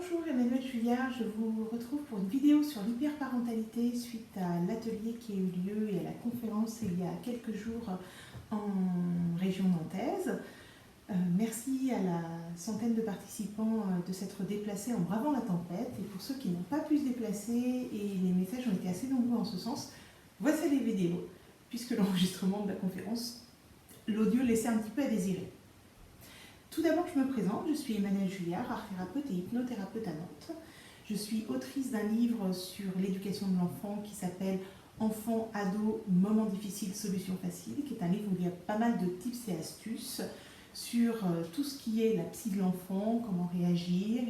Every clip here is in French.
Bonjour Emmanuelle Julliard, je vous retrouve pour une vidéo sur l'hyperparentalité suite à l'atelier qui a eu lieu et à la conférence il y a quelques jours en région nantaise. Merci à la centaine de participants de s'être déplacés en bravant la tempête, et pour ceux qui n'ont pas pu se déplacer, et les messages ont été assez nombreux en ce sens, voici les vidéos, puisque l'enregistrement de la conférence, l'audio laissait un petit peu à désirer. Tout d'abord, je me présente, je suis Emmanuelle Julliard, art thérapeute et hypnothérapeute à Nantes. Je suis autrice d'un livre sur l'éducation de l'enfant qui s'appelle Enfants, ados, moments difficiles, solutions faciles, qui est un livre où il y a pas mal de tips et astuces sur tout ce qui est la psy de l'enfant, comment réagir.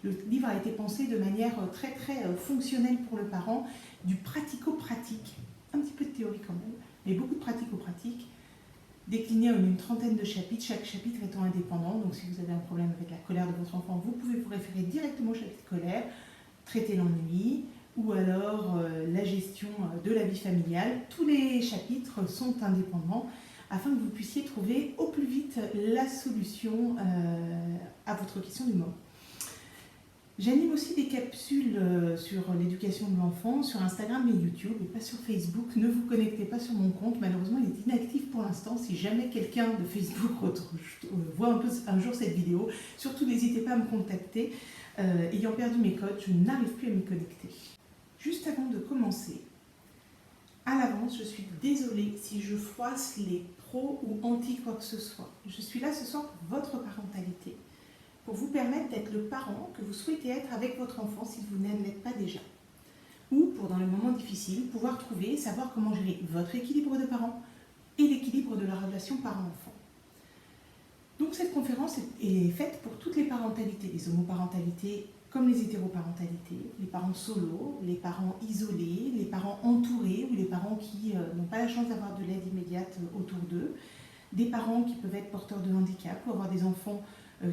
Le livre a été pensé de manière très fonctionnelle pour le parent, du pratico-pratique, un petit peu de théorie quand même, mais beaucoup de pratico-pratique, décliné en une trentaine de chapitres, chaque chapitre étant indépendant. Donc si vous avez un problème avec la colère de votre enfant, vous pouvez vous référer directement au chapitre colère, traiter l'ennui, ou alors la gestion de la vie familiale. Tous les chapitres sont indépendants afin que vous puissiez trouver au plus vite la solution à votre question du moment. J'anime aussi des capsules sur l'éducation de l'enfant sur Instagram et YouTube, et pas sur Facebook. Ne vous connectez pas sur mon compte, malheureusement il est inactif pour l'instant. Si jamais quelqu'un de Facebook voit un jour cette vidéo, surtout n'hésitez pas à me contacter. Ayant perdu mes codes, je n'arrive plus à m'y connecter. Juste avant de commencer, à l'avance, je suis désolée si je froisse les pros ou anti quoi que ce soit. Je suis là ce soir pour votre parentalité, pour vous permettre d'être le parent que vous souhaitez être avec votre enfant si vous ne l'êtes pas déjà. Ou pour, dans les moments difficiles, pouvoir trouver et savoir comment gérer votre équilibre de parents et l'équilibre de la relation parent-enfant. Donc cette conférence est faite pour toutes les parentalités, les homoparentalités comme les hétéroparentalités, les parents solos, les parents isolés, les parents entourés ou les parents qui n'ont pas la chance d'avoir de l'aide immédiate autour d'eux, des parents qui peuvent être porteurs de handicap ou avoir des enfants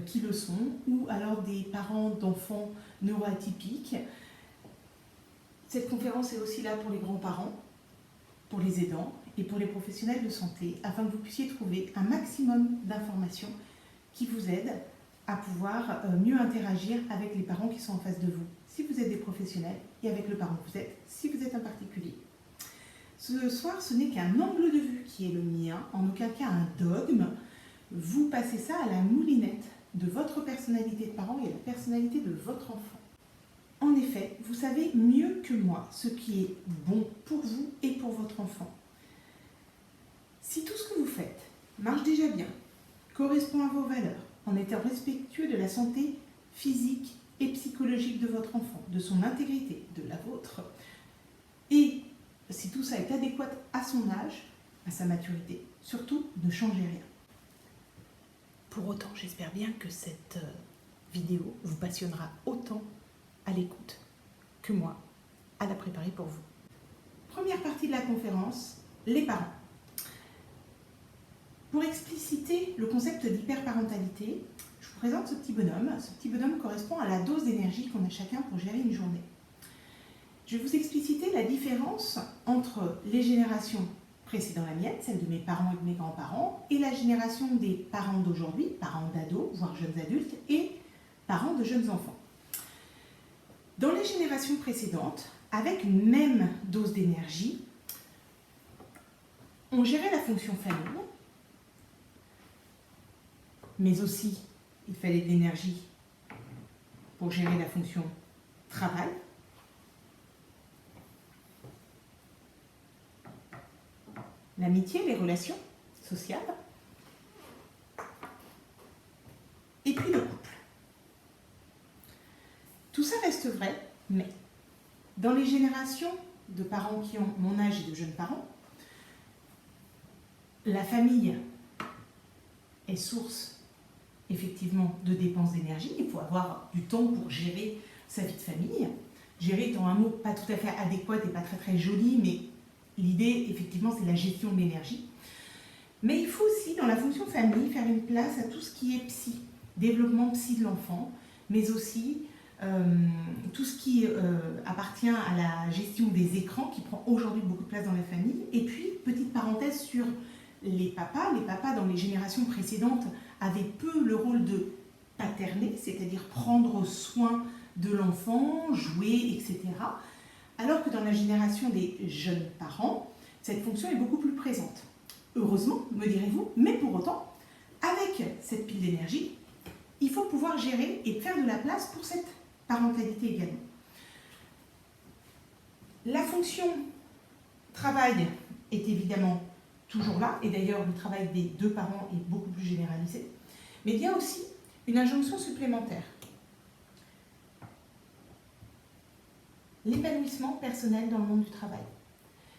qui le sont, ou alors des parents d'enfants neuroatypiques. Cette conférence est aussi là pour les grands-parents, pour les aidants et pour les professionnels de santé, afin que vous puissiez trouver un maximum d'informations qui vous aident à pouvoir mieux interagir avec les parents qui sont en face de vous, si vous êtes des professionnels, et avec le parent que vous êtes, si vous êtes un particulier. Ce soir, ce n'est qu'un angle de vue qui est le mien, en aucun cas un dogme. Vous passez ça à la moulinette de votre personnalité de parent et à la personnalité de votre enfant. En effet, vous savez mieux que moi ce qui est bon pour vous et pour votre enfant. Si tout ce que vous faites marche déjà bien, correspond à vos valeurs, en étant respectueux de la santé physique et psychologique de votre enfant, de son intégrité, de la vôtre, et si tout ça est adéquat à son âge, à sa maturité, surtout ne changez rien. Pour autant, j'espère bien que cette vidéo vous passionnera autant à l'écoute que moi à la préparer pour vous. Première partie de la conférence, les parents. Pour expliciter le concept d'hyperparentalité, je vous présente ce petit bonhomme. Ce petit bonhomme correspond à la dose d'énergie qu'on a chacun pour gérer une journée. Je vais vous expliciter la différence entre les générations précédant la mienne, celle de mes parents et de mes grands-parents, et la génération des parents d'aujourd'hui, parents d'ados, voire jeunes adultes, et parents de jeunes enfants. Dans les générations précédentes, avec une même dose d'énergie, on gérait la fonction famille, mais aussi il fallait de l'énergie pour gérer la fonction travail, l'amitié, les relations sociales, et puis le couple. Tout ça reste vrai, mais dans les générations de parents qui ont mon âge et de jeunes parents, la famille est source effectivement de dépenses d'énergie. Il faut avoir du temps pour gérer sa vie de famille. Gérer étant un mot pas tout à fait adéquat et pas très joli, mais l'idée, effectivement, c'est la gestion de l'énergie. Mais il faut aussi, dans la fonction famille, faire une place à tout ce qui est psy, développement psy de l'enfant, mais aussi tout ce qui appartient à la gestion des écrans, qui prend aujourd'hui beaucoup de place dans la famille. Et puis, petite parenthèse sur les papas. Les papas, dans les générations précédentes, avaient peu le rôle de paterner, c'est-à-dire prendre soin de l'enfant, jouer, etc. Alors que dans la génération des jeunes parents, cette fonction est beaucoup plus présente. Heureusement, me direz-vous, mais pour autant, avec cette pile d'énergie, il faut pouvoir gérer et faire de la place pour cette parentalité également. La fonction travail est évidemment toujours là, et d'ailleurs le travail des deux parents est beaucoup plus généralisé, mais il y a aussi une injonction supplémentaire. L'épanouissement personnel dans le monde du travail.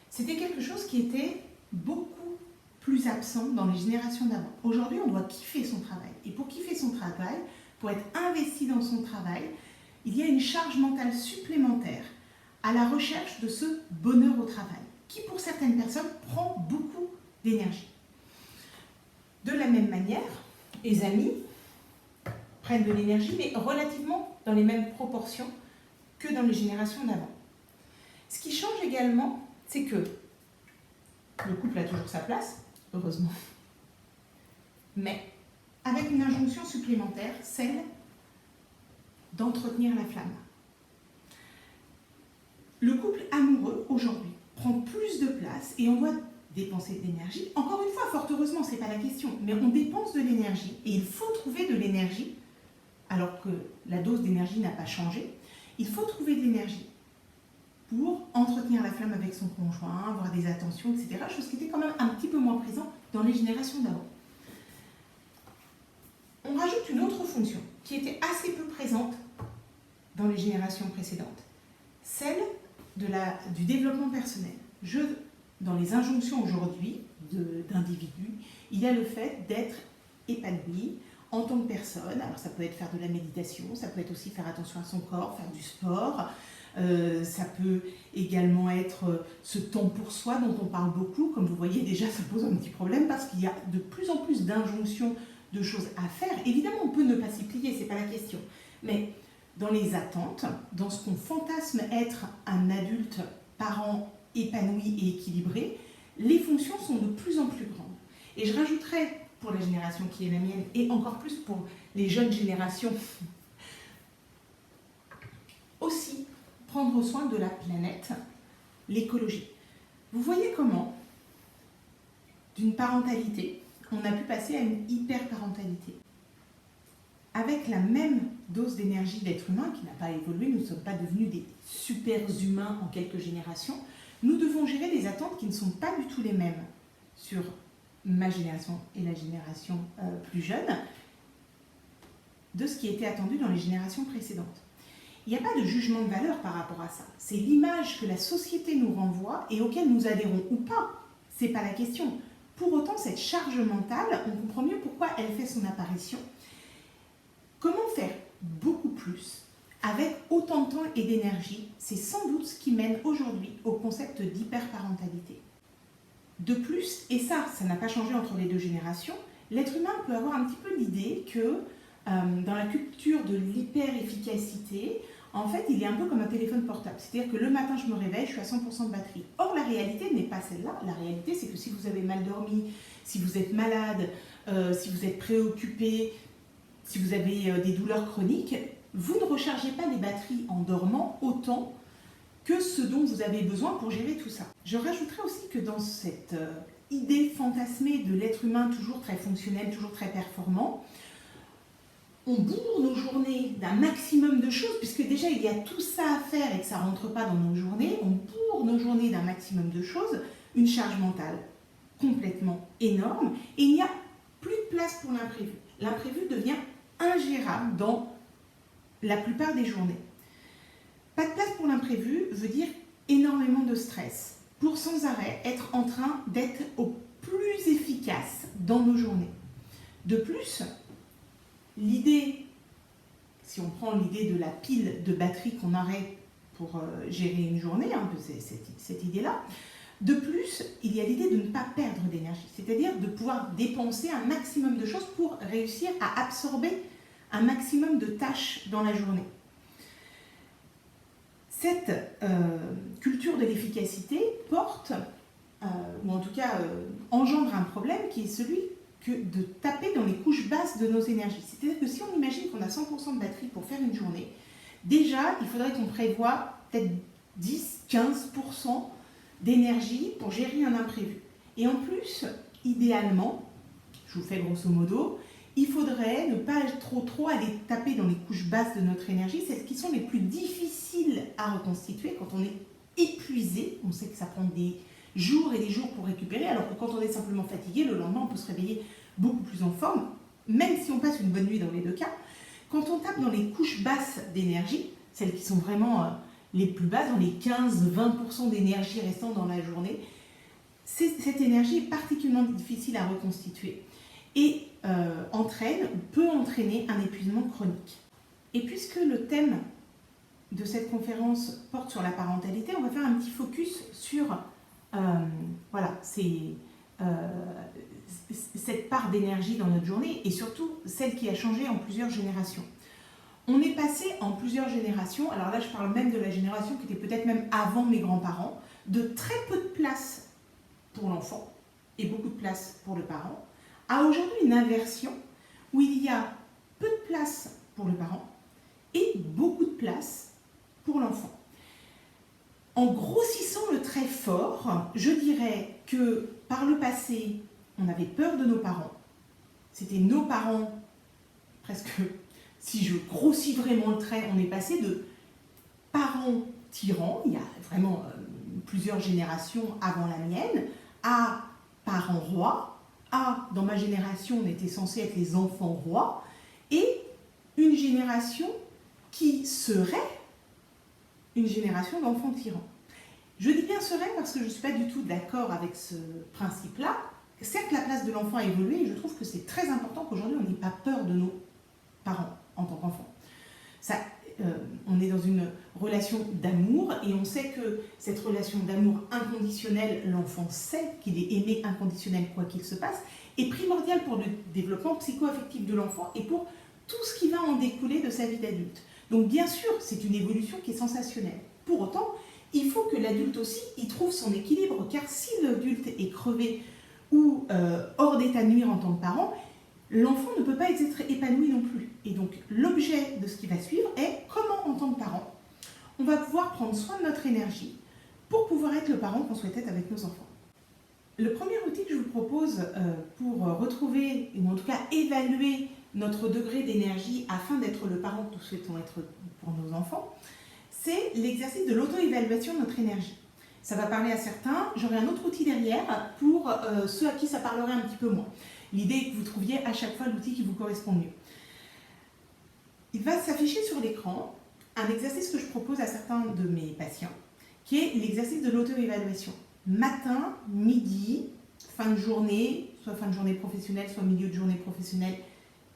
C'était quelque chose qui était beaucoup plus absent dans les générations d'avant. Aujourd'hui, on doit kiffer son travail. Et pour kiffer son travail, pour être investi dans son travail, il y a une charge mentale supplémentaire à la recherche de ce bonheur au travail, qui pour certaines personnes prend beaucoup d'énergie. De la même manière, les amis prennent de l'énergie, mais relativement dans les mêmes proportions que dans les générations d'avant. Ce qui change également, c'est que le couple a toujours sa place, heureusement, mais avec une injonction supplémentaire, celle d'entretenir la flamme. Le couple amoureux, aujourd'hui, prend plus de place et on doit dépenser de l'énergie. Encore une fois, fort heureusement, ce n'est pas la question, mais on dépense de l'énergie et il faut trouver de l'énergie, alors que la dose d'énergie n'a pas changé, il faut trouver de l'énergie pour entretenir la flamme avec son conjoint, avoir des attentions, etc. Chose qui était quand même un petit peu moins présente dans les générations d'avant. On rajoute une autre fonction qui était assez peu présente dans les générations précédentes, celle du développement personnel. Dans les injonctions aujourd'hui d'individus, il y a le fait d'être épanoui en tant que personne. Alors ça peut être faire de la méditation, ça peut être aussi faire attention à son corps, faire du sport, ça peut également être ce temps pour soi dont on parle beaucoup. Comme vous voyez déjà, ça pose un petit problème parce qu'il y a de plus en plus d'injonctions de choses à faire. Évidemment, on peut ne pas s'y plier, c'est pas la question. Mais dans les attentes, dans ce qu'on fantasme être un adulte, parent épanoui et équilibré, les fonctions sont de plus en plus grandes. Et je rajouterais, pour la génération qui est la mienne, et encore plus pour les jeunes générations, aussi prendre soin de la planète, l'écologie. Vous voyez comment, d'une parentalité, on a pu passer à une hyper-parentalité. Avec la même dose d'énergie d'être humain, qui n'a pas évolué, nous ne sommes pas devenus des super-humains en quelques générations, nous devons gérer des attentes qui ne sont pas du tout les mêmes sur ma génération et la génération plus jeune, de ce qui était attendu dans les générations précédentes. Il n'y a pas de jugement de valeur par rapport à ça. C'est l'image que la société nous renvoie et auquel nous adhérons ou pas. Ce n'est pas la question. Pour autant, cette charge mentale, on comprend mieux pourquoi elle fait son apparition. Comment faire beaucoup plus avec autant de temps et d'énergie? C'est sans doute ce qui mène aujourd'hui au concept d'hyperparentalité. De plus, et ça n'a pas changé entre les deux générations, l'être humain peut avoir un petit peu l'idée que dans la culture de l'hyper-efficacité, en fait, il est un peu comme un téléphone portable. C'est-à-dire que le matin, je me réveille, je suis à 100% de batterie. Or, la réalité n'est pas celle-là. La réalité, c'est que si vous avez mal dormi, si vous êtes malade, si vous êtes préoccupé, si vous avez des douleurs chroniques, vous ne rechargez pas les batteries en dormant autant que ce dont vous avez besoin pour gérer tout ça. Je rajouterais aussi que dans cette idée fantasmée de l'être humain toujours très fonctionnel, toujours très performant, on bourre nos journées d'un maximum de choses, puisque déjà il y a tout ça à faire et que ça ne rentre pas dans nos journées, on bourre nos journées d'un maximum de choses, une charge mentale complètement énorme, et il n'y a plus de place pour l'imprévu. L'imprévu devient ingérable dans la plupart des journées. Pas de place pour l'imprévu veut dire énormément de stress, pour sans arrêt être en train d'être au plus efficace dans nos journées. De plus, l'idée, si on prend l'idée de la pile de batterie qu'on aurait pour gérer une journée, un peu cette idée-là, de plus, il y a l'idée de ne pas perdre d'énergie, c'est-à-dire de pouvoir dépenser un maximum de choses pour réussir à absorber un maximum de tâches dans la journée. Cette culture de l'efficacité porte, ou en tout cas engendre un problème qui est celui que de taper dans les couches basses de nos énergies. C'est-à-dire que si on imagine qu'on a 100% de batterie pour faire une journée, déjà, il faudrait qu'on prévoie peut-être 10-15% d'énergie pour gérer un imprévu. Et en plus, idéalement, je vous fais grosso modo, il faudrait ne pas trop aller taper dans les couches basses de notre énergie, celles qui sont les plus difficiles à reconstituer quand on est épuisé. On sait que ça prend des jours et des jours pour récupérer, alors que quand on est simplement fatigué, le lendemain, on peut se réveiller beaucoup plus en forme, même si on passe une bonne nuit dans les deux cas. Quand on tape dans les couches basses d'énergie, celles qui sont vraiment les plus basses, dans les 15-20% d'énergie restant dans la journée, cette énergie est particulièrement difficile à reconstituer et peut entraîner un épuisement chronique. Et puisque le thème de cette conférence porte sur la parentalité, on va faire un petit focus sur cette part d'énergie dans notre journée et surtout celle qui a changé en plusieurs générations. On est passé en plusieurs générations, alors là je parle même de la génération qui était peut-être même avant mes grands-parents, de très peu de place pour l'enfant et beaucoup de place pour le parent, à aujourd'hui une inversion où il y a peu de place pour le parent et beaucoup de place pour l'enfant. En grossissant le trait fort, je dirais que par le passé, on avait peur de nos parents. C'était nos parents, presque, si je grossis vraiment le trait, on est passé de parents tyrans, il y a vraiment plusieurs générations avant la mienne, à parents rois, dans ma génération, on était censé être les enfants rois, et une génération qui serait une génération d'enfants tyrans. Je dis bien serait parce que je ne suis pas du tout d'accord avec ce principe-là. Certes, la place de l'enfant a évolué et je trouve que c'est très important qu'aujourd'hui on n'ait pas peur de nos parents en tant qu'enfants. On est dans une relation d'amour et on sait que cette relation d'amour inconditionnel, l'enfant sait qu'il est aimé inconditionnel quoi qu'il se passe, est primordial pour le développement psycho-affectif de l'enfant et pour tout ce qui va en découler de sa vie d'adulte. Donc bien sûr, c'est une évolution qui est sensationnelle. Pour autant, il faut que l'adulte aussi y trouve son équilibre, car si l'adulte est crevé ou hors d'état de nuire en tant que parent, l'enfant ne peut pas être épanoui non plus. Et donc l'objet de ce qui va suivre est comment, en tant que parent, on va pouvoir prendre soin de notre énergie pour pouvoir être le parent qu'on souhaite être avec nos enfants. Le premier outil que je vous propose pour retrouver, ou en tout cas évaluer notre degré d'énergie afin d'être le parent que nous souhaitons être pour nos enfants, c'est l'exercice de l'auto-évaluation de notre énergie. Ça va parler à certains, j'aurai un autre outil derrière pour ceux à qui ça parlerait un petit peu moins. L'idée est que vous trouviez à chaque fois l'outil qui vous correspond mieux. Il va s'afficher sur l'écran un exercice que je propose à certains de mes patients, qui est l'exercice de l'auto-évaluation. Matin, midi, fin de journée, soit fin de journée professionnelle, soit milieu de journée professionnelle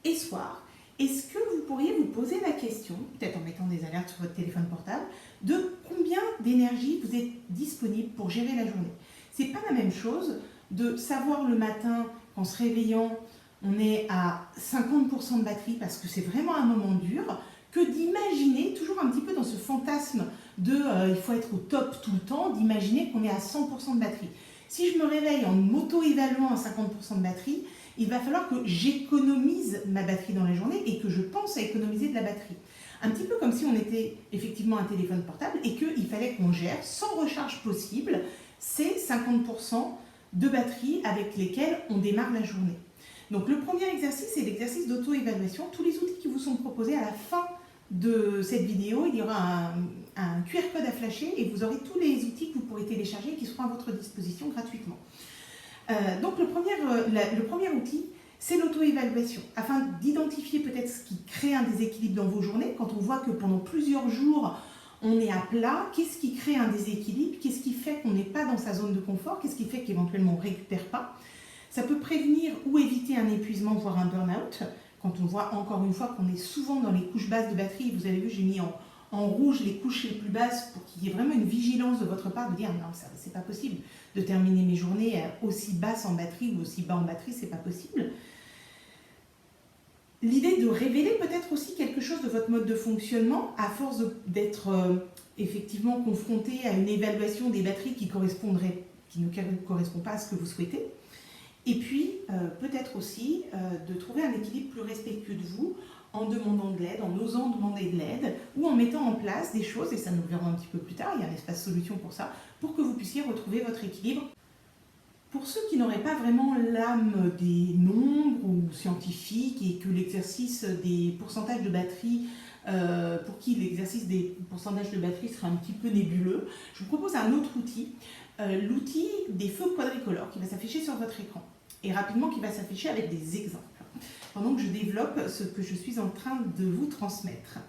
et soir. Est-ce que vous pourriez vous poser la question, peut-être en mettant des alertes sur votre téléphone portable, de combien d'énergie vous êtes disponible pour gérer la journée? C'est pas la même chose de savoir le matin qu'en se réveillant, on est à 50% de batterie parce que c'est vraiment un moment dur, que d'imaginer, toujours un petit peu dans ce fantasme de il faut être au top tout le temps, d'imaginer qu'on est à 100% de batterie. Si je me réveille en m'auto-évaluant à 50% de batterie, il va falloir que j'économise ma batterie dans la journée et que je pense à économiser de la batterie. Un petit peu comme si on était effectivement un téléphone portable et qu'il fallait qu'on gère, sans recharge possible, ces 50% de batterie avec lesquels on démarre la journée. Donc le premier exercice, c'est l'exercice d'auto-évaluation. Tous les outils qui vous sont proposés à la fin de cette vidéo, il y aura un QR code à flasher et vous aurez tous les outils que vous pourrez télécharger et qui seront à votre disposition gratuitement. Donc le premier outil, c'est l'auto-évaluation, afin d'identifier peut-être ce qui crée un déséquilibre dans vos journées. Quand on voit que pendant plusieurs jours, on est à plat, qu'est-ce qui crée un déséquilibre? Qu'est-ce qui fait qu'on n'est pas dans sa zone de confort? Qu'est-ce qui fait qu'éventuellement on ne récupère pas? Ça peut prévenir ou éviter un épuisement, voire un burn-out. Quand on voit encore une fois qu'on est souvent dans les couches basses de batterie, vous avez vu, j'ai mis en rouge les couches les plus basses pour qu'il y ait vraiment une vigilance de votre part de dire non, ça c'est pas possible de terminer mes journées aussi basses en batterie ou aussi bas en batterie, c'est pas possible. L'idée de révéler peut-être aussi quelque chose de votre mode de fonctionnement à force d'être effectivement confronté à une évaluation des batteries qui ne correspond pas à ce que vous souhaitez. Et puis, peut-être aussi de trouver un équilibre plus respectueux de vous en demandant de l'aide, en osant demander de l'aide, ou en mettant en place des choses, et ça nous le verrons un petit peu plus tard, il y a un espace solution pour ça, pour que vous puissiez retrouver votre équilibre. Pour ceux qui n'auraient pas vraiment l'âme des nombres ou scientifiques et que l'exercice des pourcentages de batterie, pour qui l'exercice des pourcentages de batterie serait un petit peu nébuleux, je vous propose un autre outil, l'outil des feux quadricolores qui va s'afficher sur votre écran et rapidement qui va s'afficher avec des exemples pendant que je développe ce que je suis en train de vous transmettre.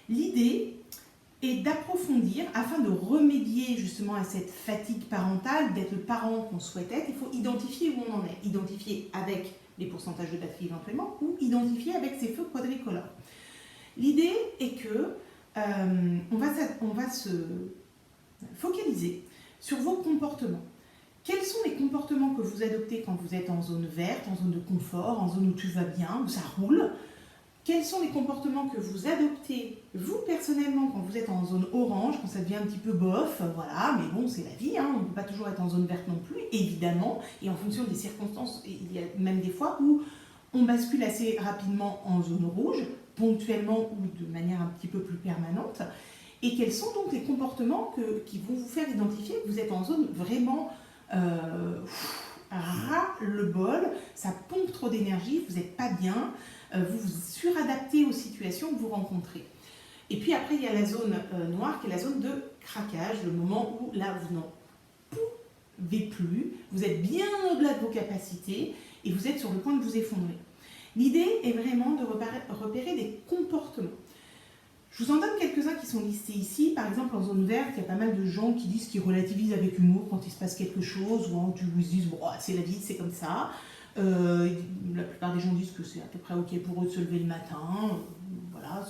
L'idée est d'approfondir afin de remédier justement à cette fatigue parentale, d'être le parent qu'on souhaite être. Il faut identifier où on en est, identifier avec les pourcentages de batterie éventuellement ou identifier avec ces feux quadricolores. L'idée est que on va se focaliser sur vos comportements. Quels sont les comportements que vous adoptez quand vous êtes en zone verte, en zone de confort, en zone où tout va bien, où ça roule? Quels sont les comportements que vous adoptez, vous personnellement, quand vous êtes en zone orange, quand ça devient un petit peu bof, voilà, mais bon, c'est la vie, hein, on ne peut pas toujours être en zone verte non plus, évidemment, et en fonction des circonstances, il y a même des fois où on bascule assez rapidement en zone rouge, ponctuellement ou de manière un petit peu plus permanente. Et quels sont donc les comportements qui vont vous faire identifier que vous êtes en zone vraiment ras-le-bol, ça pompe trop d'énergie, vous n'êtes pas bien, vous vous suradaptez aux situations que vous rencontrez. Et puis après, il y a la zone noire qui est la zone de craquage, le moment où là, vous n'en pouvez plus, vous êtes bien au-delà de vos capacités et vous êtes sur le point de vous effondrer. L'idée est vraiment de repérer des comportements. Je vous en donne quelques-uns qui sont listés ici. Par exemple, en zone verte, il y a pas mal de gens qui disent qu'ils relativisent avec humour quand il se passe quelque chose, ou ils se disent bon, c'est la vie, c'est comme ça. La plupart des gens disent que c'est à peu près ok pour eux de se lever le matin. Voilà,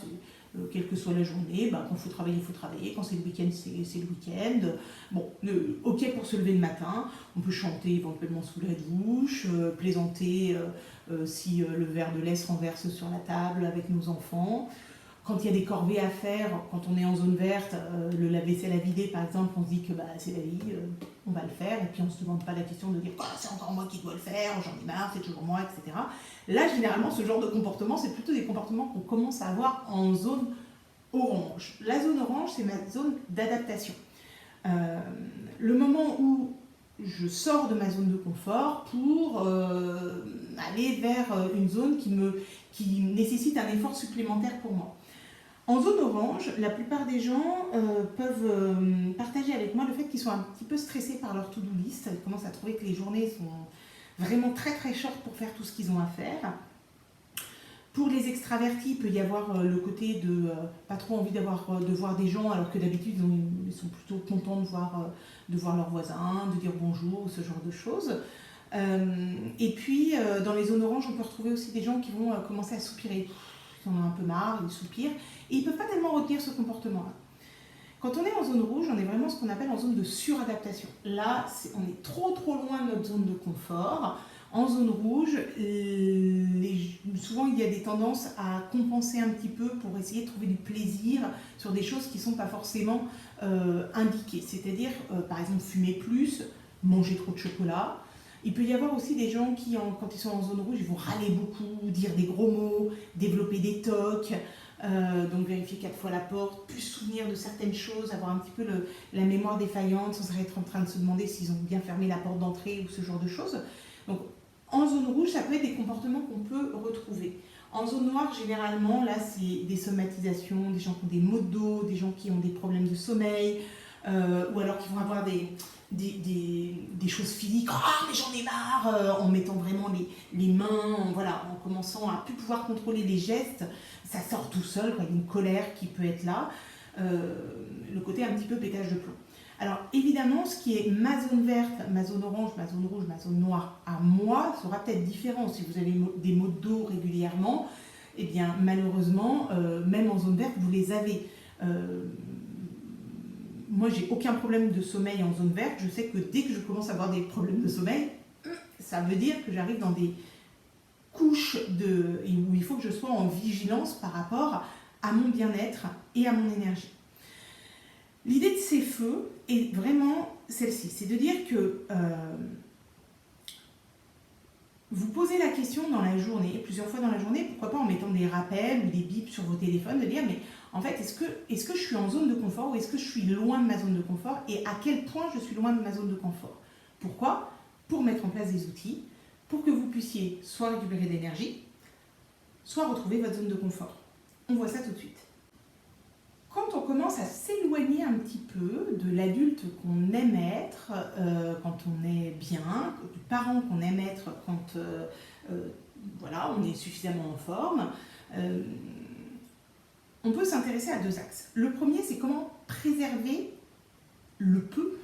quelle que soit la journée, quand il faut travailler, il faut travailler. Quand c'est le week-end, c'est le week-end. Bon, ok pour se lever le matin. On peut chanter éventuellement sous la douche, plaisanter si le verre de lait se renverse sur la table avec nos enfants. Quand il y a des corvées à faire, quand on est en zone verte, le lave-vaisselle à vider par exemple, on se dit que c'est la vie, on va le faire, et puis on ne se demande pas la question de dire c'est encore moi qui dois le faire, j'en ai marre, c'est toujours moi, etc. Là, généralement, ce genre de comportement, c'est plutôt des comportements qu'on commence à avoir en zone orange. La zone orange, c'est ma zone d'adaptation. Le moment où je sors de ma zone de confort pour aller vers une zone qui nécessite un effort supplémentaire pour moi. En zone orange, la plupart des gens peuvent partager avec moi le fait qu'ils sont un petit peu stressés par leur to-do list. Ils commencent à trouver que les journées sont vraiment très très short pour faire tout ce qu'ils ont à faire. Pour les extravertis, il peut y avoir le côté de pas trop envie de voir des gens, alors que d'habitude ils sont plutôt contents de voir leurs voisins, de dire bonjour, ce genre de choses. Et puis dans les zones oranges, on peut retrouver aussi des gens qui vont commencer à soupirer. Ils en ont un peu marre, ils soupirent, et ils ne peuvent pas tellement retenir ce comportement-là. Quand on est en zone rouge, on est vraiment ce qu'on appelle en zone de suradaptation. Là, on est trop loin de notre zone de confort. En zone rouge, souvent il y a des tendances à compenser un petit peu pour essayer de trouver du plaisir sur des choses qui ne sont pas forcément indiquées. C'est-à-dire, par exemple, fumer plus, manger trop de chocolat. Il peut y avoir aussi des gens qui, quand ils sont en zone rouge, ils vont râler beaucoup, dire des gros mots, développer des tocs, donc vérifier 4 fois la porte, plus se souvenir de certaines choses, avoir un petit peu la mémoire défaillante, sans être en train de se demander s'ils ont bien fermé la porte d'entrée ou ce genre de choses. Donc en zone rouge, ça peut être des comportements qu'on peut retrouver. En zone noire, généralement, là, c'est des somatisations, des gens qui ont des maux de dos, des gens qui ont des problèmes de sommeil, ou alors qui vont avoir des choses physiques, mais j'en ai marre, en mettant vraiment les mains, en commençant à plus pouvoir contrôler les gestes, ça sort tout seul, il y a une colère qui peut être là, le côté un petit peu pétage de plomb. Alors évidemment, ce qui est ma zone verte, ma zone orange, ma zone rouge, ma zone noire à moi sera peut-être différent. Si vous avez des maux de dos régulièrement, eh bien malheureusement, même en zone verte, vous les avez. Moi, j'ai aucun problème de sommeil en zone verte. Je sais que dès que je commence à avoir des problèmes de sommeil, ça veut dire que j'arrive dans des couches où il faut que je sois en vigilance par rapport à mon bien-être et à mon énergie. L'idée de ces feux est vraiment celle-ci, c'est de dire que vous posez la question dans la journée, plusieurs fois dans la journée, pourquoi pas en mettant des rappels ou des bips sur vos téléphones, de dire mais en fait est-ce que je suis en zone de confort ou est-ce que je suis loin de ma zone de confort et à quel point je suis loin de ma zone de confort. Pourquoi? Pour mettre en place des outils, pour que vous puissiez soit récupérer de l'énergie, soit retrouver votre zone de confort. On voit ça tout de suite. Quand on commence à s'éloigner un petit peu de l'adulte qu'on aime être, quand on est bien, du parent qu'on aime être quand voilà, on est suffisamment en forme, on peut s'intéresser à deux axes. Le premier, c'est comment préserver le peu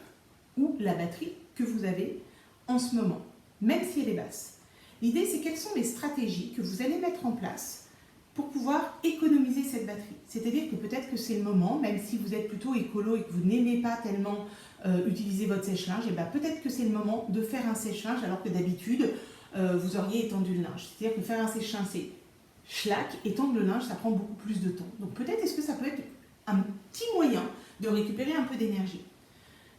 ou la batterie que vous avez en ce moment, même si elle est basse. L'idée, c'est quelles sont les stratégies que vous allez mettre en place pour pouvoir économiser cette batterie. C'est-à-dire que peut-être que c'est le moment, même si vous êtes plutôt écolo et que vous n'aimez pas tellement utiliser votre sèche-linge, et bien peut-être que c'est le moment de faire un sèche-linge alors que d'habitude, vous auriez étendu le linge. C'est-à-dire que faire un sèche-linge, c'est schlac, étendre le linge, ça prend beaucoup plus de temps. Donc peut-être est-ce que ça peut être un petit moyen de récupérer un peu d'énergie.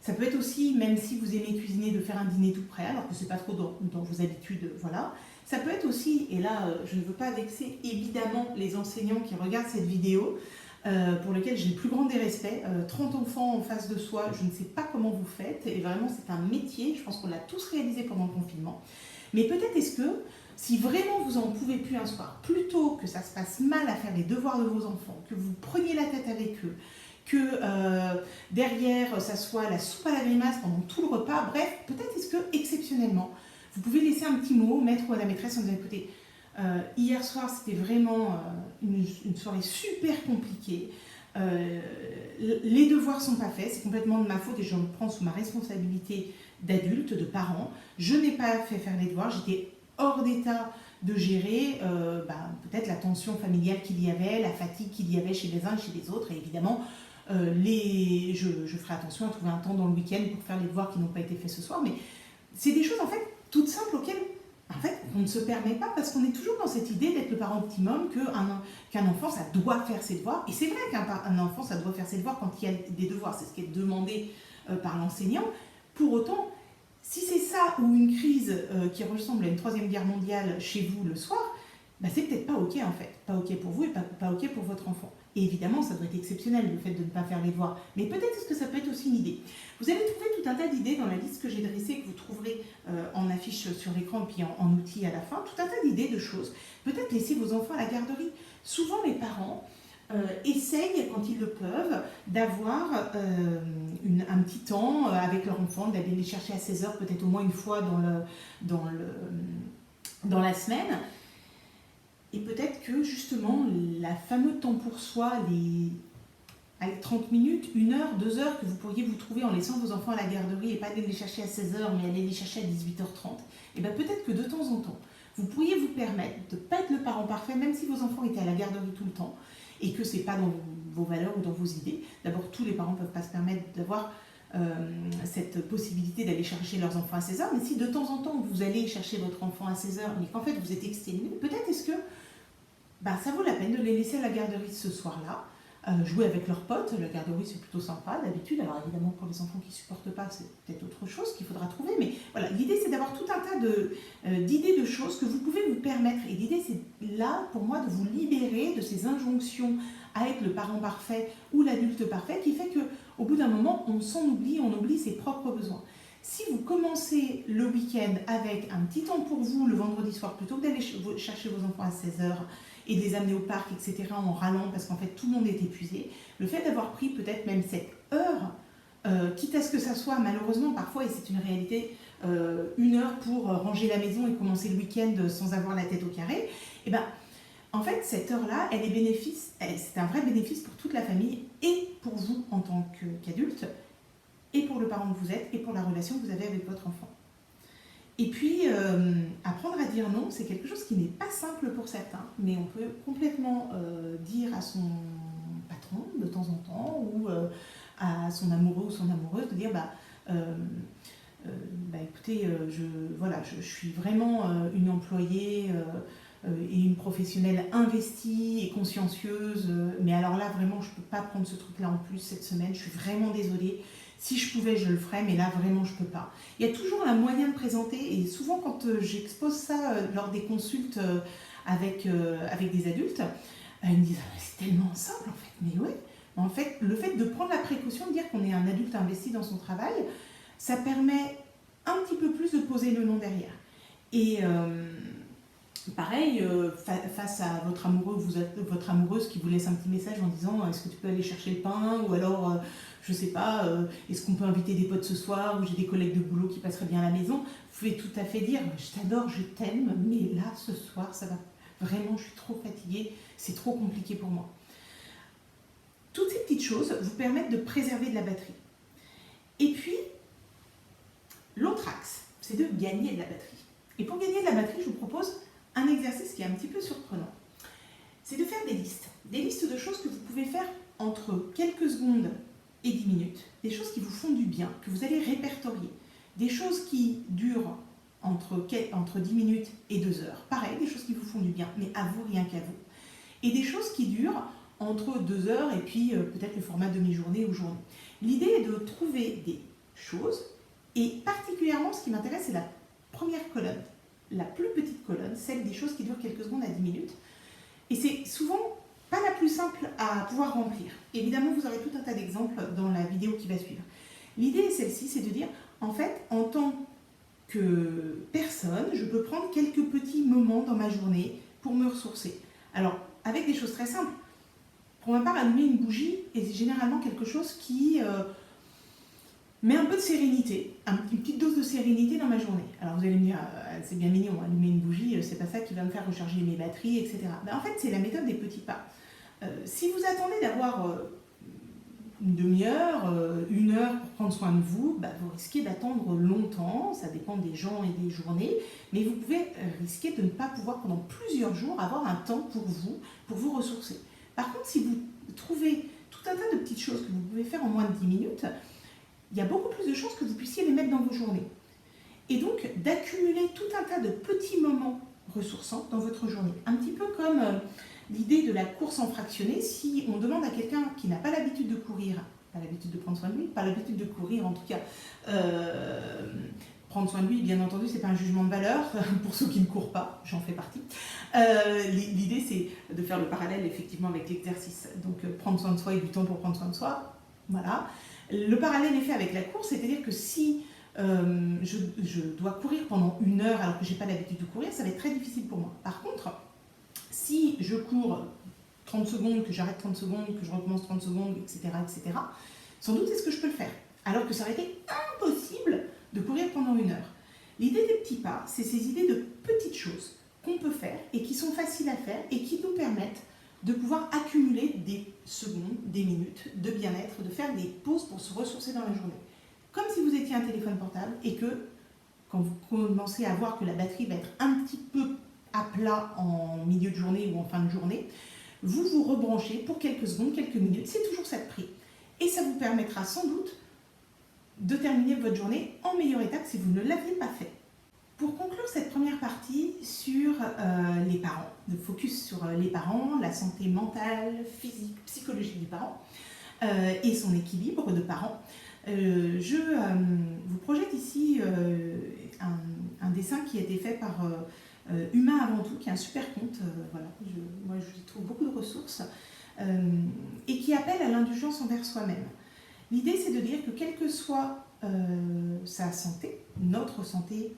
Ça peut être aussi, même si vous aimez cuisiner, de faire un dîner tout prêt, alors que ce n'est pas trop dans vos habitudes, voilà. Ça peut être aussi, et là je ne veux pas vexer évidemment les enseignants qui regardent cette vidéo, pour lesquels j'ai le plus grand des respects, 30 enfants en face de soi, je ne sais pas comment vous faites, et vraiment c'est un métier, je pense qu'on l'a tous réalisé pendant le confinement. Mais peut-être est-ce que, si vraiment vous en pouvez plus un soir, plutôt que ça se passe mal à faire les devoirs de vos enfants, que vous preniez la tête avec eux, que derrière ça soit la soupe à la grimace pendant tout le repas, bref, peut-être est-ce que exceptionnellement, vous pouvez laisser un petit mot au maître ou à la maîtresse en disant écoutez, hier soir c'était vraiment une soirée super compliquée, les devoirs sont pas faits, c'est complètement de ma faute et je me prends sous ma responsabilité d'adulte, de parent, je n'ai pas fait faire les devoirs, j'étais hors d'état de gérer peut-être la tension familiale qu'il y avait, la fatigue qu'il y avait chez les uns et chez les autres, et évidemment je ferai attention à trouver un temps dans le week-end pour faire les devoirs qui n'ont pas été faits ce soir, mais c'est des choses en fait toutes simples auxquelles en fait on ne se permet pas parce qu'on est toujours dans cette idée d'être le parent optimum, qu'un enfant ça doit faire ses devoirs, et c'est vrai qu'un enfant ça doit faire ses devoirs quand il y a des devoirs, c'est ce qui est demandé par l'enseignant. Pour autant, si c'est ça ou une crise qui ressemble à une troisième guerre mondiale chez vous le soir, c'est peut-être pas ok en fait, pas ok pour vous et pas ok pour votre enfant. Et évidemment, ça doit être exceptionnel le fait de ne pas faire les devoirs. Mais peut-être est-ce que ça peut être aussi une idée. Vous allez trouver tout un tas d'idées dans la liste que j'ai dressée, que vous trouverez en affiche sur l'écran et puis en outils à la fin. Tout un tas d'idées, de choses. Peut-être laisser vos enfants à la garderie. Souvent, les parents essayent, quand ils le peuvent, d'avoir un petit temps avec leur enfant, d'aller les chercher à 16 heures, peut-être au moins une fois dans la semaine. Et peut-être que justement, la fameuse temps pour soi, les 30 minutes, 1 heure, 2 heures que vous pourriez vous trouver en laissant vos enfants à la garderie et pas aller les chercher à 16 heures, mais aller les chercher à 18h30, et bien peut-être que de temps en temps, vous pourriez vous permettre de ne pas être le parent parfait, même si vos enfants étaient à la garderie tout le temps, et que ce n'est pas dans vos valeurs ou dans vos idées. D'abord, tous les parents ne peuvent pas se permettre d'avoir cette possibilité d'aller chercher leurs enfants à 16 heures, mais si de temps en temps vous allez chercher votre enfant à 16 heures, mais qu'en fait vous êtes exténué, peut-être est-ce que ça vaut la peine de les laisser à la garderie ce soir-là, jouer avec leurs potes. La garderie c'est plutôt sympa d'habitude, alors évidemment pour les enfants qui ne supportent pas c'est peut-être autre chose qu'il faudra trouver, mais voilà, l'idée c'est d'avoir tout un tas d'idées de choses que vous pouvez vous permettre, et l'idée c'est là pour moi de vous libérer de ces injonctions à être le parent parfait ou l'adulte parfait qui fait qu'au bout d'un moment on s'en oublie, on oublie ses propres besoins. Si vous commencez le week-end avec un petit temps pour vous le vendredi soir, plutôt que d'aller chercher vos enfants à 16h et de les amener au parc, etc., en râlant parce qu'en fait tout le monde est épuisé, le fait d'avoir pris peut-être même cette heure, quitte à ce que ça soit malheureusement parfois, et c'est une réalité, 1 heure pour ranger la maison et commencer le week-end sans avoir la tête au carré, et en fait cette heure-là, elle est bénéfice, c'est un vrai bénéfice pour toute la famille et pour vous en tant qu'adulte, et pour le parent que vous êtes, et pour la relation que vous avez avec votre enfant. Et puis, apprendre à dire non, c'est quelque chose qui n'est pas simple pour certains, mais on peut complètement dire à son patron de temps en temps, ou à son amoureux ou son amoureuse, de dire écoutez, je suis vraiment une employée et une professionnelle investie et consciencieuse, mais alors là, vraiment, je ne peux pas prendre ce truc-là en plus cette semaine, je suis vraiment désolée. Si je pouvais, je le ferais, mais là, vraiment, je ne peux pas. Il y a toujours un moyen de présenter, et souvent, quand j'expose ça lors des consultes avec des adultes, ils me disent ah, c'est tellement simple, en fait. Mais ouais, en fait, le fait de prendre la précaution de dire qu'on est un adulte investi dans son travail, ça permet un petit peu plus de poser le nom derrière. Et pareil, face à votre amoureux ou votre amoureuse qui vous laisse un petit message en disant est-ce que tu peux aller chercher le pain, ou alors je sais pas, est-ce qu'on peut inviter des potes ce soir, ou j'ai des collègues de boulot qui passeraient bien à la maison, vous pouvez tout à fait dire je t'adore, je t'aime, mais là ce soir ça va vraiment, je suis trop fatiguée, c'est trop compliqué pour moi. Toutes ces petites choses vous permettent de préserver de la batterie. Et puis l'autre axe, c'est de gagner de la batterie. Et pour gagner de la batterie, je vous propose un exercice qui est un petit peu surprenant. C'est de faire des listes de choses que vous pouvez faire entre quelques secondes et 10 minutes, des choses qui vous font du bien, que vous allez répertorier, des choses qui durent entre 10 minutes et 2 heures, pareil, des choses qui vous font du bien, mais à vous, rien qu'à vous, et des choses qui durent entre 2 heures et puis peut-être le format demi-journée ou journée. L'idée est de trouver des choses, et particulièrement ce qui m'intéresse, c'est la première colonne, la plus petite colonne, celle des choses qui durent quelques secondes à 10 minutes. Et c'est souvent pas la plus simple à pouvoir remplir. Évidemment, vous aurez tout un tas d'exemples dans la vidéo qui va suivre. L'idée est celle-ci, c'est de dire, en fait, en tant que personne, je peux prendre quelques petits moments dans ma journée pour me ressourcer. Alors, avec des choses très simples. Pour ma part, allumer une bougie est généralement quelque chose qui met un peu de sérénité, une petite dose de sérénité dans ma journée. Alors vous allez me dire, c'est bien mignon, allumer une bougie, c'est pas ça qui va me faire recharger mes batteries, etc. Ben, en fait, c'est la méthode des petits pas. Si vous attendez d'avoir une demi-heure, 1 heure pour prendre soin de vous, ben, vous risquez d'attendre longtemps, ça dépend des gens et des journées, mais vous pouvez risquer de ne pas pouvoir pendant plusieurs jours avoir un temps pour vous ressourcer. Par contre, si vous trouvez tout un tas de petites choses que vous pouvez faire en moins de 10 minutes, il y a beaucoup plus de chances que vous puissiez les mettre dans vos journées. Et donc, d'accumuler tout un tas de petits moments ressourçants dans votre journée. Un petit peu comme l'idée de la course en fractionné. Si on demande à quelqu'un qui n'a pas l'habitude de courir, pas l'habitude de prendre soin de lui, pas l'habitude de courir en tout cas, prendre soin de lui, bien entendu, c'est pas un jugement de valeur pour ceux qui ne courent pas, j'en fais partie. L'idée, c'est de faire le parallèle effectivement avec l'exercice. Donc, prendre soin de soi et du temps pour prendre soin de soi, voilà. Le parallèle est fait avec la course, c'est-à-dire que si je dois courir pendant 1 heure alors que je n'ai pas l'habitude de courir, ça va être très difficile pour moi. Par contre, si je cours 30 secondes, que j'arrête 30 secondes, que je recommence 30 secondes, etc., sans doute est-ce que je peux le faire. Alors que ça aurait été impossible de courir pendant 1 heure. L'idée des petits pas, c'est ces idées de petites choses qu'on peut faire et qui sont faciles à faire et qui nous permettent de pouvoir accumuler des secondes, des minutes de bien-être, de faire des pauses pour se ressourcer dans la journée. Comme si vous étiez un téléphone portable et que, quand vous commencez à voir que la batterie va être un petit peu à plat en milieu de journée ou en fin de journée, vous vous rebranchez pour quelques secondes, quelques minutes, c'est toujours cette prix. Et ça vous permettra sans doute de terminer votre journée en meilleur état que si vous ne l'aviez pas fait. Pour conclure cette première partie sur les parents, le focus sur les parents, la santé mentale, physique, psychologique du parent et son équilibre de parents, je vous projette ici un dessin qui a été fait par Humain avant tout, qui est un super compte, voilà, moi je trouve beaucoup de ressources, et qui appelle à l'indulgence envers soi-même. L'idée c'est de dire que quelle que soit sa santé, notre santé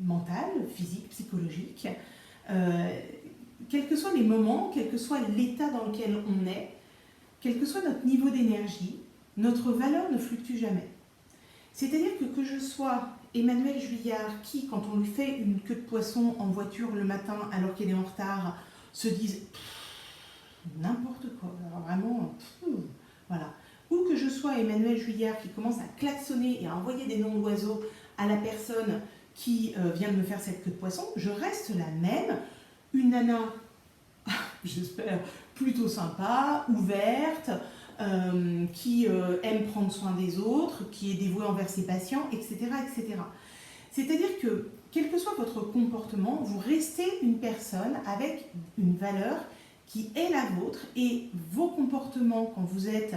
mentale, physique, psychologique, quels que soient les moments, quel que soit l'état dans lequel on est, quel que soit notre niveau d'énergie, notre valeur ne fluctue jamais. C'est-à-dire que je sois Emmanuel Juillard qui, quand on lui fait une queue de poisson en voiture le matin alors qu'elle est en retard, se dise n'importe quoi, alors vraiment, voilà. Ou que je sois Emmanuel Juillard qui commence à klaxonner et à envoyer des noms d'oiseaux à la personne qui vient de me faire cette queue de poisson, je reste la même, une nana, j'espère, plutôt sympa, ouverte, qui aime prendre soin des autres, qui est dévouée envers ses patients, etc., etc. C'est-à-dire que, quel que soit votre comportement, vous restez une personne avec une valeur qui est la vôtre, et vos comportements, quand vous êtes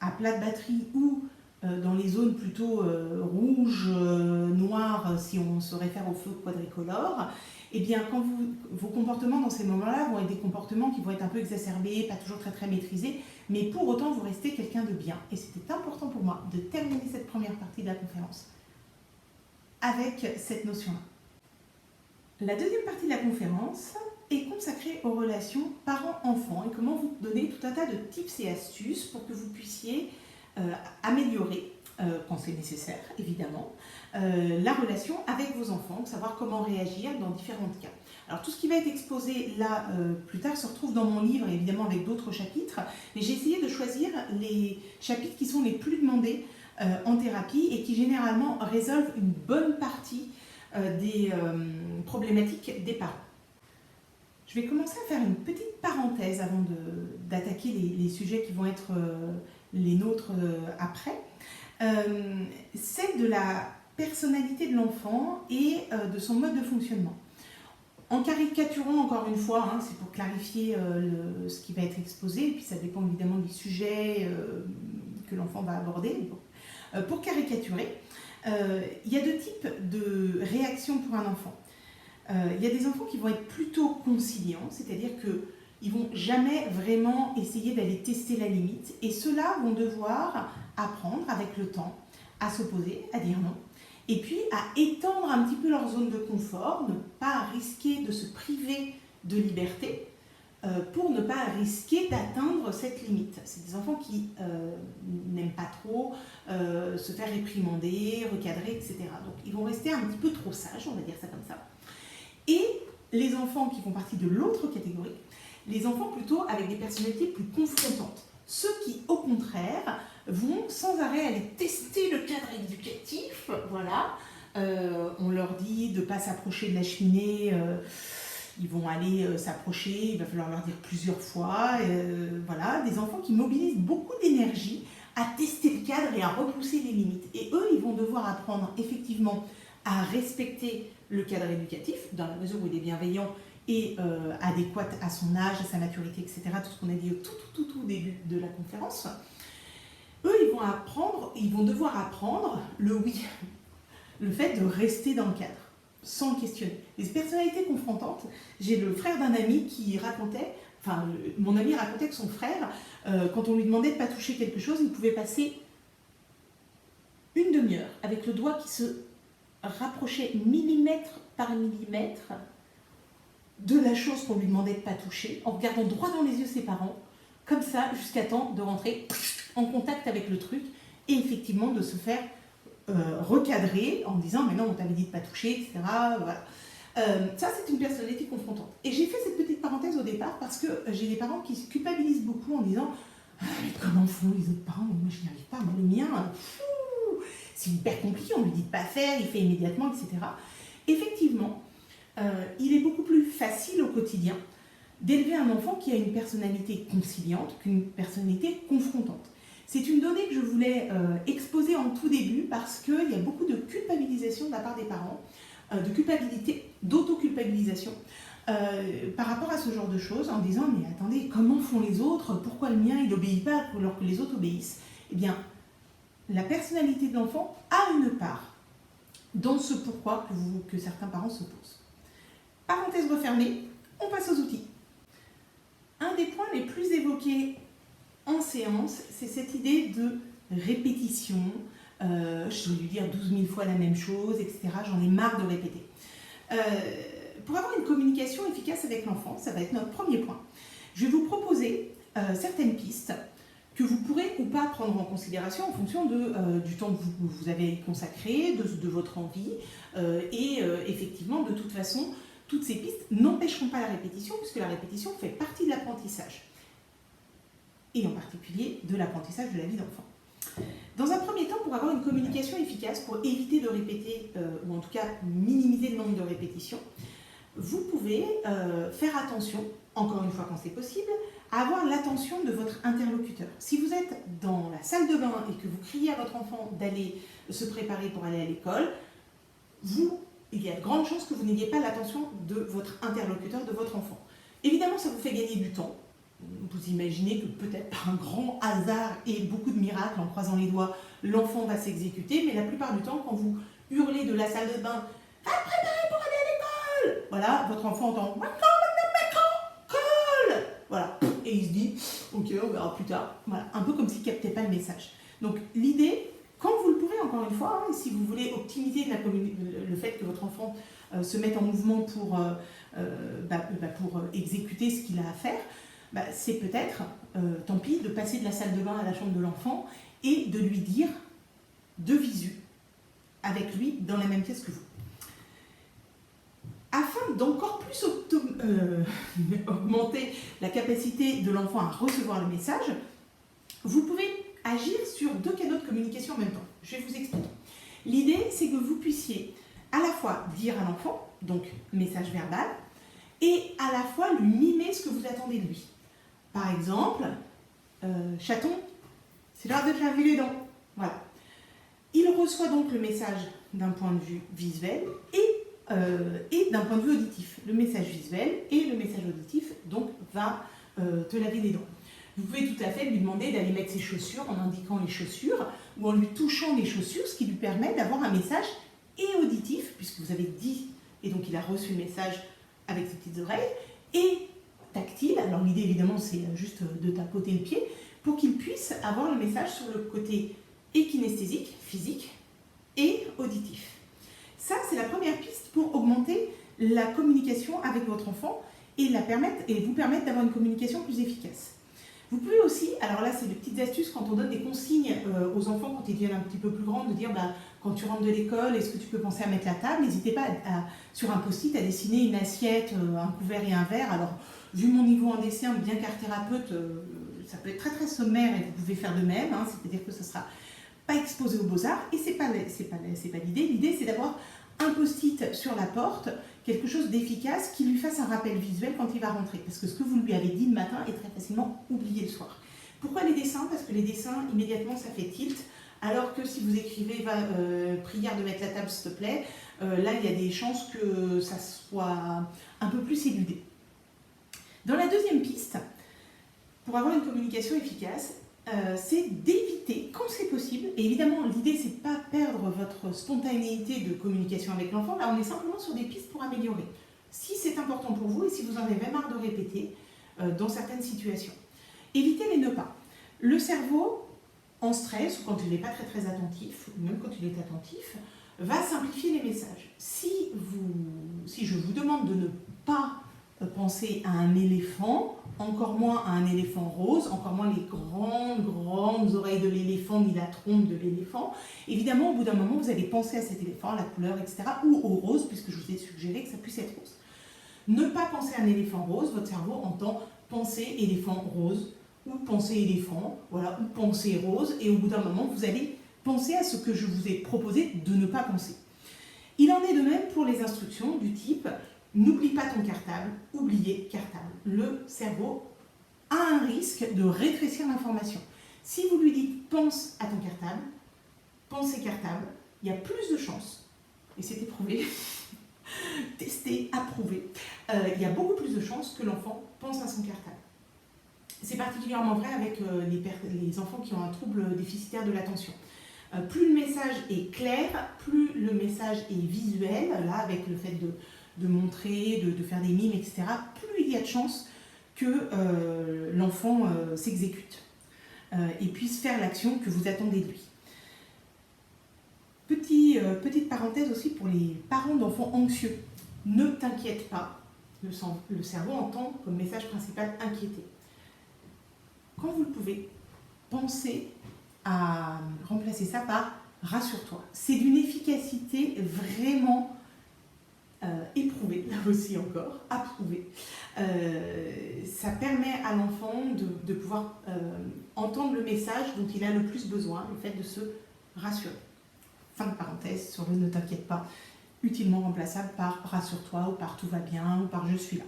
à plat de batterie ou dans les zones plutôt rouges, noires, si on se réfère au feu quadricolore, eh bien, quand vos comportements dans ces moments-là vont être des comportements qui vont être un peu exacerbés, pas toujours très maîtrisés, mais pour autant vous restez quelqu'un de bien. Et c'était important pour moi de terminer cette première partie de la conférence avec cette notion-là. La deuxième partie de la conférence est consacrée aux relations parents-enfants et comment vous donner tout un tas de tips et astuces pour que vous puissiez améliorer, quand c'est nécessaire évidemment, la relation avec vos enfants, savoir comment réagir dans différents cas. Alors tout ce qui va être exposé là plus tard se retrouve dans mon livre, évidemment avec d'autres chapitres, mais j'ai essayé de choisir les chapitres qui sont les plus demandés en thérapie et qui généralement résolvent une bonne partie des problématiques des parents. Je vais commencer à faire une petite parenthèse avant d'attaquer les sujets qui vont être les nôtres après. C'est de la personnalité de l'enfant et de son mode de fonctionnement. En caricaturant encore une fois, c'est pour clarifier ce qui va être exposé, et puis ça dépend évidemment des sujets que l'enfant va aborder. Pour caricaturer, il y a deux types de réactions pour un enfant. Il y a des enfants qui vont être plutôt conciliants, c'est-à-dire qu'ils ne vont jamais vraiment essayer d'aller tester la limite, et ceux-là vont devoir apprendre avec le temps à s'opposer, à dire non, et puis à étendre un petit peu leur zone de confort, ne pas risquer de se priver de liberté pour ne pas risquer d'atteindre cette limite. C'est des enfants qui n'aiment pas trop se faire réprimander, recadrer, etc. Donc ils vont rester un petit peu trop sages, on va dire ça comme ça. Et les enfants qui font partie de l'autre catégorie, les enfants plutôt avec des personnalités plus confrontantes. Ceux qui, au contraire, vont sans arrêt aller tester le cadre éducatif. Voilà. On leur dit de ne pas s'approcher de la cheminée, ils vont aller s'approcher, il va falloir leur dire plusieurs fois. Voilà. Des enfants qui mobilisent beaucoup d'énergie à tester le cadre et à repousser les limites. Et eux, ils vont devoir apprendre effectivement à respecter le cadre éducatif, dans la mesure où il est bienveillant et adéquat à son âge, à sa maturité, etc. Tout ce qu'on a dit au tout début de la conférence. Eux, ils vont devoir apprendre le oui, le fait de rester dans le cadre, sans le questionner. Les personnalités confrontantes, j'ai le frère d'un ami qui racontait, mon ami racontait que son frère, quand on lui demandait de ne pas toucher quelque chose, il pouvait passer une demi-heure avec le doigt qui se rapprochait millimètre par millimètre de la chose qu'on lui demandait de ne pas toucher, en regardant droit dans les yeux ses parents, comme ça, jusqu'à temps de rentrer en contact avec le truc, et effectivement de se faire recadrer en disant « mais non, on t'avait dit de ne pas toucher, etc. » Voilà. Ça, c'est une personnalité confrontante. Et j'ai fait cette petite parenthèse au départ parce que j'ai des parents qui se culpabilisent beaucoup en disant « mais comment font les autres parents? Moi, je n'y arrive pas, moi, le mien, c'est hyper compliqué, on lui dit de ne pas faire, il fait immédiatement, etc. » Effectivement, il est beaucoup plus facile au quotidien d'élever un enfant qui a une personnalité conciliante qu'une personnalité confrontante. C'est une donnée que je voulais exposer en tout début parce qu'il y a beaucoup de culpabilisation de la part des parents, de culpabilité, d'autoculpabilisation par rapport à ce genre de choses en disant « mais attendez, comment font les autres? Pourquoi le mien il n'obéit pas alors que les autres obéissent ?» Eh bien, la personnalité de l'enfant a une part dans ce pourquoi que certains parents se posent. Parenthèse refermée, on passe aux outils. Un des points les plus évoqués en séance, c'est cette idée de répétition. Je dois lui dire 12 000 fois la même chose, etc. J'en ai marre de répéter. Pour avoir une communication efficace avec l'enfant, ça va être notre premier point. Je vais vous proposer certaines pistes que vous pourrez ou pas prendre en considération en fonction du temps que vous avez consacré, de votre envie. Effectivement, de toute façon, toutes ces pistes n'empêcheront pas la répétition, puisque la répétition fait partie de l'apprentissage. Et en particulier de l'apprentissage de la vie d'enfant. Dans un premier temps, pour avoir une communication efficace, pour éviter de répéter, ou en tout cas minimiser le nombre de répétitions, vous pouvez faire attention, encore une fois quand c'est possible, à avoir l'attention de votre interlocuteur. Si vous êtes dans la salle de bain et que vous criez à votre enfant d'aller se préparer pour aller à l'école, il y a de grandes chances que vous n'ayez pas l'attention de votre interlocuteur, de votre enfant. Évidemment, ça vous fait gagner du temps. Vous imaginez que peut-être par un grand hasard et beaucoup de miracles, en croisant les doigts, l'enfant va s'exécuter, mais la plupart du temps, quand vous hurlez de la salle de bain, va te préparer pour aller à l'école, voilà, votre enfant entend colle, voilà, et il se dit, ok, on verra plus tard, voilà, un peu comme s'il ne captait pas le message. Donc l'idée, quand vous le pouvez, encore une fois, hein, si vous voulez optimiser le fait que votre enfant se mette en mouvement pour exécuter ce qu'il a à faire, c'est peut-être, tant pis, de passer de la salle de bain à la chambre de l'enfant et de lui dire de visu, avec lui, dans la même pièce que vous. Afin d'encore plus augmenter la capacité de l'enfant à recevoir le message, vous pouvez agir sur 2 canaux de communication en même temps. Je vais vous expliquer. L'idée, c'est que vous puissiez à la fois dire à l'enfant, donc message verbal, et à la fois lui mimer ce que vous attendez de lui. Par exemple, chaton, c'est l'heure de te laver les dents. Voilà. Il reçoit donc le message d'un point de vue visuel et d'un point de vue auditif. Le message visuel et le message auditif donc va te laver les dents. Vous pouvez tout à fait lui demander d'aller mettre ses chaussures en indiquant les chaussures ou en lui touchant les chaussures, ce qui lui permet d'avoir un message et auditif, puisque vous avez dit, et donc il a reçu le message avec ses petites oreilles, et tactile. Alors l'idée évidemment c'est juste de tapoter le pied pour qu'il puisse avoir le message sur le côté et kinesthésique, physique et auditif. Ça, c'est la première piste pour augmenter la communication avec votre enfant et vous permettre d'avoir une communication plus efficace. Vous pouvez aussi, alors là c'est des petites astuces quand on donne des consignes aux enfants quand ils deviennent un petit peu plus grands, de dire quand tu rentres de l'école, est-ce que tu peux penser à mettre la table? N'hésitez pas sur un post-it à dessiner une assiette, un couvert et un verre. Alors vu mon niveau en dessin, bien qu'art thérapeute, ça peut être très très sommaire et vous pouvez faire de même, hein, c'est-à-dire que ça sera pas exposé aux beaux-arts, et c'est pas l'idée. L'idée, c'est d'avoir un post-it sur la porte, quelque chose d'efficace qui lui fasse un rappel visuel quand il va rentrer. Parce que ce que vous lui avez dit le matin est très facilement oublié le soir. Pourquoi les dessins? Parce que les dessins, immédiatement, ça fait tilt. Alors que si vous écrivez prière de mettre la table, s'il te plaît, là, il y a des chances que ça soit un peu plus éludé. Dans la deuxième piste, pour avoir une communication efficace, c'est d'éviter, quand c'est possible, et évidemment l'idée c'est de ne pas perdre votre spontanéité de communication avec l'enfant, là on est simplement sur des pistes pour améliorer. Si c'est important pour vous et si vous en avez marre de répéter dans certaines situations. Évitez les ne pas. Le cerveau, en stress ou quand il n'est pas très très attentif, ou même quand il est attentif, va simplifier les messages. Si je vous demande de ne pas penser à un éléphant, encore moins à un éléphant rose, encore moins les grandes oreilles de l'éléphant ni la trompe de l'éléphant. Évidemment, au bout d'un moment, vous allez penser à cet éléphant, la couleur, etc. ou au rose, puisque je vous ai suggéré que ça puisse être rose. Ne pas penser à un éléphant rose, votre cerveau entend penser éléphant rose, ou penser éléphant, voilà, ou penser rose, et au bout d'un moment, vous allez penser à ce que je vous ai proposé de ne pas penser. Il en est de même pour les instructions du type n'oublie pas ton cartable, oubliez cartable. Le cerveau a un risque de rétrécir l'information. Si vous lui dites pense à ton cartable, pensez cartable, il y a plus de chances, et c'est éprouvé, testé, approuvé, il y a beaucoup plus de chances que l'enfant pense à son cartable. C'est particulièrement vrai avec les enfants qui ont un trouble déficitaire de l'attention. Plus le message est clair, plus le message est visuel, là avec le fait de montrer, de faire des mimes, etc., plus il y a de chances que l'enfant s'exécute et puisse faire l'action que vous attendez de lui. Petite parenthèse aussi pour les parents d'enfants anxieux. Ne t'inquiète pas, le cerveau entend comme message principal inquiéter. Quand vous le pouvez, pensez à remplacer ça par rassure-toi. C'est d'une efficacité vraiment éprouvée, là aussi encore, approuvée. Ça permet à l'enfant de pouvoir entendre le message dont il a le plus besoin, le fait de se rassurer. Fin de parenthèse sur le ne t'inquiète pas, utilement remplaçable par rassure-toi ou par tout va bien ou par je suis là.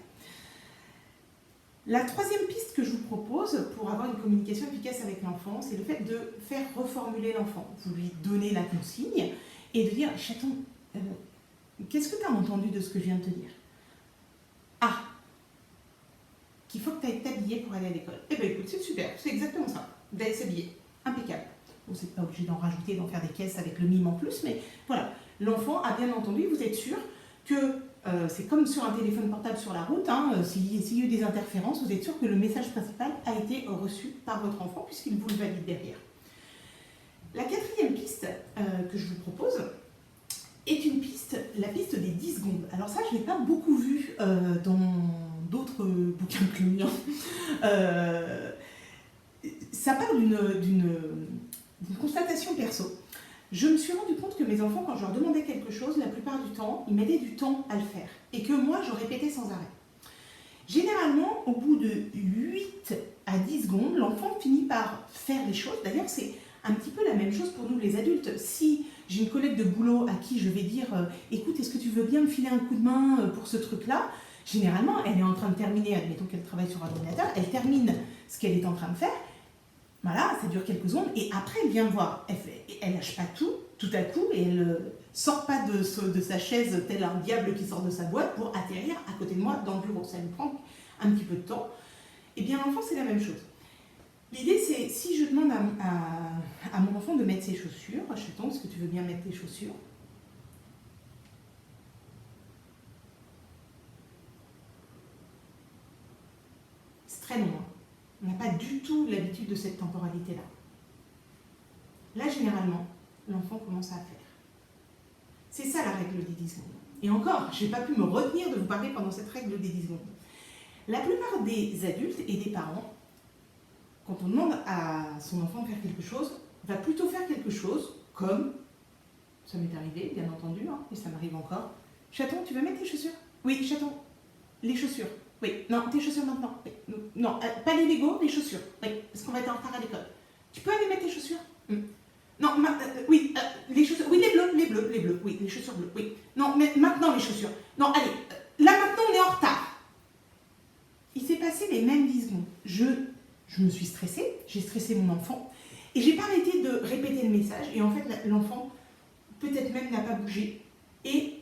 La troisième piste que je vous propose pour avoir une communication efficace avec l'enfant, c'est le fait de faire reformuler l'enfant. Vous lui donnez la consigne et de dire « Chaton, qu'est-ce que tu as entendu de ce que je viens de te dire ?»« Ah, qu'il faut que tu ailles t'habiller pour aller à l'école. » Eh bien écoute, c'est super, c'est exactement ça. D'aller s'habiller, impeccable. Vous n'êtes pas obligé d'en rajouter, d'en faire des caisses avec le mime en plus, mais voilà. L'enfant a bien entendu, vous êtes sûr que c'est comme sur un téléphone portable sur la route, hein, s'il y a eu des interférences, vous êtes sûr que le message principal a été reçu par votre enfant puisqu'il vous le valide derrière. La quatrième piste que je vous propose est une piste, la piste des 10 secondes. Alors ça, je ne l'ai pas beaucoup vu dans d'autres bouquins que le mien. Ça part d'une constatation perso. Je me suis rendu compte que mes enfants, quand je leur demandais quelque chose, la plupart du temps, ils mettaient du temps à le faire. Et que moi, je répétais sans arrêt. Généralement, au bout de 8 à 10 secondes, l'enfant finit par faire les choses. D'ailleurs, c'est un petit peu la même chose pour nous les adultes. Si j'ai une collègue de boulot à qui je vais dire « Écoute, est-ce que tu veux bien me filer un coup de main pour ce truc-là » Généralement, elle est en train de terminer, admettons qu'elle travaille sur un ordinateur, elle termine ce qu'elle est en train de faire. Voilà, ça dure quelques secondes et après elle vient me voir. Elle lâche pas tout à coup et elle sort pas de sa chaise tel un diable qui sort de sa boîte pour atterrir à côté de moi dans le bureau. Ça lui prend un petit peu de temps. Et bien l'enfant c'est la même chose. L'idée c'est si je demande à mon enfant de mettre ses chaussures, Chaton, est-ce que tu veux bien mettre tes chaussures? C'est très long. Hein. On n'a pas du tout l'habitude de cette temporalité-là. Là, généralement, l'enfant commence à faire. C'est ça la règle des 10 secondes. Et encore, je n'ai pas pu me retenir de vous parler pendant cette règle des 10 secondes. La plupart des adultes et des parents, quand on demande à son enfant de faire quelque chose, va plutôt faire quelque chose comme, ça m'est arrivé, bien entendu, hein, et ça m'arrive encore. Chaton, tu veux mettre tes chaussures? Oui, chaton, les chaussures. Oui, non, tes chaussures maintenant. Oui. Non, pas les Lego, les chaussures. Oui, parce qu'on va être en retard à l'école. Tu peux aller mettre tes chaussures? Non, oui, les chaussures. Oui, les bleus. Oui, les chaussures bleues. Oui. Non, mais maintenant les chaussures. Non, allez, là maintenant on est en retard. Il s'est passé les mêmes 10 secondes. Je me suis stressée, j'ai stressé mon enfant et j'ai pas arrêté de répéter le message. Et en fait, l'enfant peut-être même n'a pas bougé et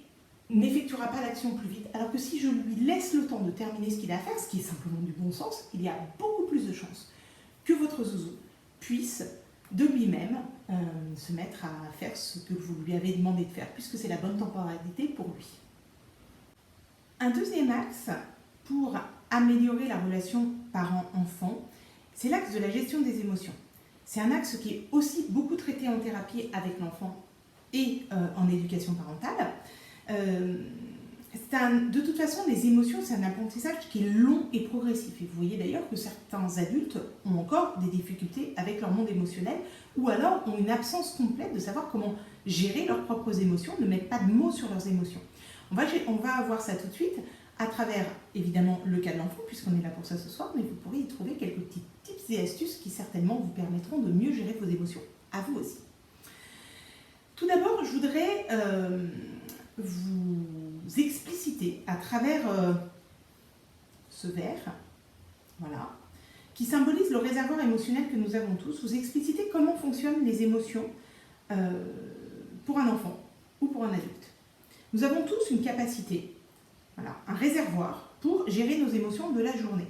n'effectuera pas l'action plus vite, alors que si je lui laisse le temps de terminer ce qu'il a à faire, ce qui est simplement du bon sens, il y a beaucoup plus de chances que votre zouzou puisse de lui-même se mettre à faire ce que vous lui avez demandé de faire, puisque c'est la bonne temporalité pour lui. Un deuxième axe pour améliorer la relation parent-enfant, c'est l'axe de la gestion des émotions. C'est un axe qui est aussi beaucoup traité en thérapie avec l'enfant et en éducation parentale. De toute façon, les émotions, c'est un apprentissage qui est long et progressif. Et vous voyez d'ailleurs que certains adultes ont encore des difficultés avec leur monde émotionnel ou alors ont une absence complète de savoir comment gérer leurs propres émotions, ne mettre pas de mots sur leurs émotions. On va voir ça tout de suite à travers, évidemment, le cas de l'enfant, puisqu'on est là pour ça ce soir, mais vous pourrez y trouver quelques petits tips et astuces qui certainement vous permettront de mieux gérer vos émotions, à vous aussi. Tout d'abord, je voudrais vous expliciter à travers ce verre, voilà, qui symbolise le réservoir émotionnel que nous avons tous, vous expliciter comment fonctionnent les émotions pour un enfant ou pour un adulte. Nous avons tous une capacité, voilà, un réservoir pour gérer nos émotions de la journée.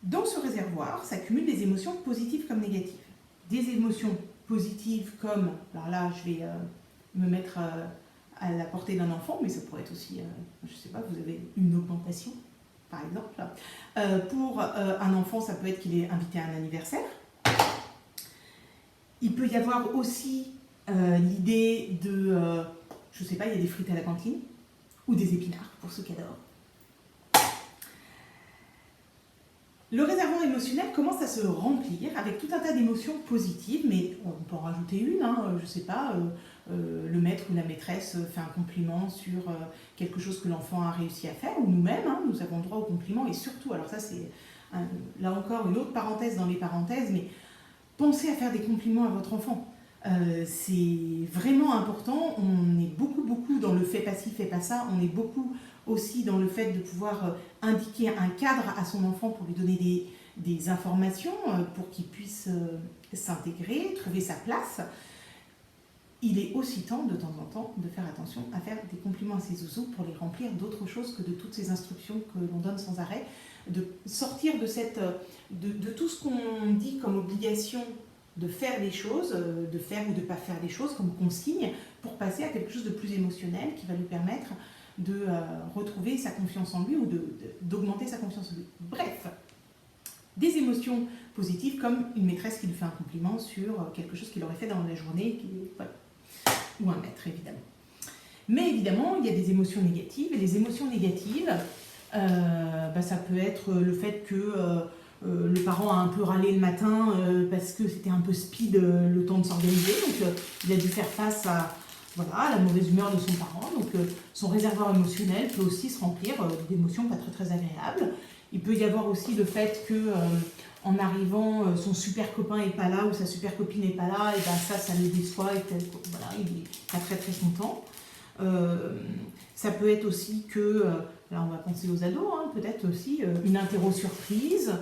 Dans ce réservoir s'accumulent des émotions positives comme négatives. Des émotions positives comme, alors là je vais me mettre à la portée d'un enfant, mais ça pourrait être aussi, je ne sais pas, vous avez une augmentation par exemple. Pour un enfant, ça peut être qu'il est invité à un anniversaire. Il peut y avoir aussi l'idée de, je ne sais pas, il y a des frites à la cantine, ou des épinards, pour ceux qui adorent. Le réservoir émotionnel commence à se remplir avec tout un tas d'émotions positives, mais on peut en rajouter une, hein, je ne sais pas, le maître ou la maîtresse fait un compliment sur quelque chose que l'enfant a réussi à faire, ou nous-mêmes, hein, nous avons droit au compliment, et surtout, alors ça c'est là encore une autre parenthèse dans les parenthèses, mais pensez à faire des compliments à votre enfant. C'est vraiment important, on est beaucoup dans le fait passif, fait pas ça, on est beaucoup aussi dans le fait de pouvoir indiquer un cadre à son enfant pour lui donner des informations pour qu'il puisse s'intégrer, trouver sa place. Il est aussi temps de temps en temps de faire attention à faire des compliments à ses zouzous pour les remplir d'autre chose que de toutes ces instructions que l'on donne sans arrêt, de sortir de tout ce qu'on dit comme obligation de faire des choses, de faire ou de ne pas faire des choses comme consigne pour passer à quelque chose de plus émotionnel qui va lui permettre de retrouver sa confiance en lui ou d'augmenter sa confiance en lui. Bref, des émotions positives comme une maîtresse qui lui fait un compliment sur quelque chose qu'il aurait fait dans la journée, voilà. Ou un maître évidemment. Mais évidemment, il y a des émotions négatives, et les émotions négatives, ça peut être le fait que le parent a un peu râlé le matin parce que c'était un peu speed le temps de s'organiser, donc il a dû faire face à la mauvaise humeur de son parent, donc son réservoir émotionnel peut aussi se remplir d'émotions pas très très agréables. Il peut y avoir aussi le fait que en arrivant, son super copain n'est pas là ou sa super copine n'est pas là, et ça le déçoit, et voilà, il n'est pas très très content. Ça peut être aussi que, là on va penser aux ados, hein, peut-être aussi une interro surprise,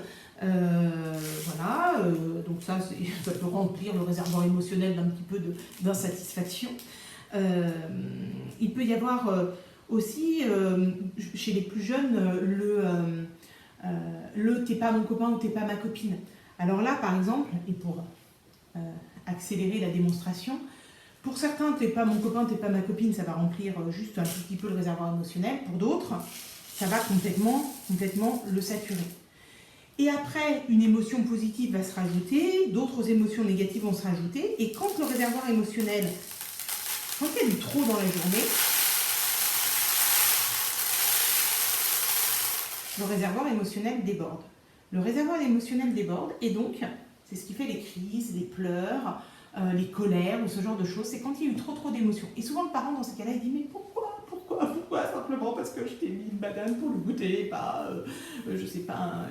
donc ça peut remplir le réservoir émotionnel d'un petit peu d'insatisfaction. Il peut y avoir aussi, chez les plus jeunes, le t'es pas mon copain ou t'es pas ma copine. Alors là, par exemple, et pour accélérer la démonstration, pour certains, t'es pas mon copain, t'es pas ma copine, ça va remplir juste un tout petit peu le réservoir émotionnel. Pour d'autres, ça va complètement le saturer. Et après, une émotion positive va se rajouter, d'autres émotions négatives vont se rajouter, et quand le réservoir émotionnel, quand il y a du trop dans la journée, le réservoir émotionnel déborde. Le réservoir émotionnel déborde, et donc, c'est ce qui fait les crises, les pleurs, les colères, ou ce genre de choses, c'est quand il y a eu trop d'émotions. Et souvent, le parent, dans ces cas-là, il dit « Mais pourquoi simplement parce que je t'ai mis une banane pour le goûter, pas, je sais pas,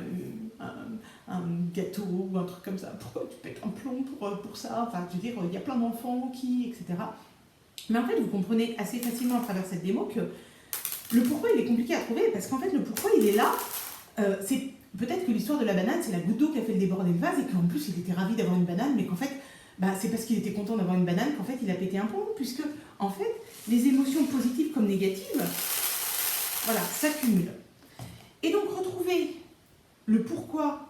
un gâteau ou un truc comme ça. Pourquoi tu pètes un plomb pour ça ?» Enfin, je veux dire, il y a plein d'enfants etc. Mais en fait, vous comprenez assez facilement à travers cette démo que le pourquoi, il est compliqué à trouver, parce qu'en fait, le pourquoi, il est là. C'est peut-être que l'histoire de la banane, c'est la goutte d'eau qui a fait le déborder le vase, et qu'en plus, il était ravi d'avoir une banane, mais qu'en fait, c'est parce qu'il était content d'avoir une banane qu'en fait, il a pété un plomb, puisque, en fait, les émotions positives comme négatives, s'accumulent. Et donc, retrouver le pourquoi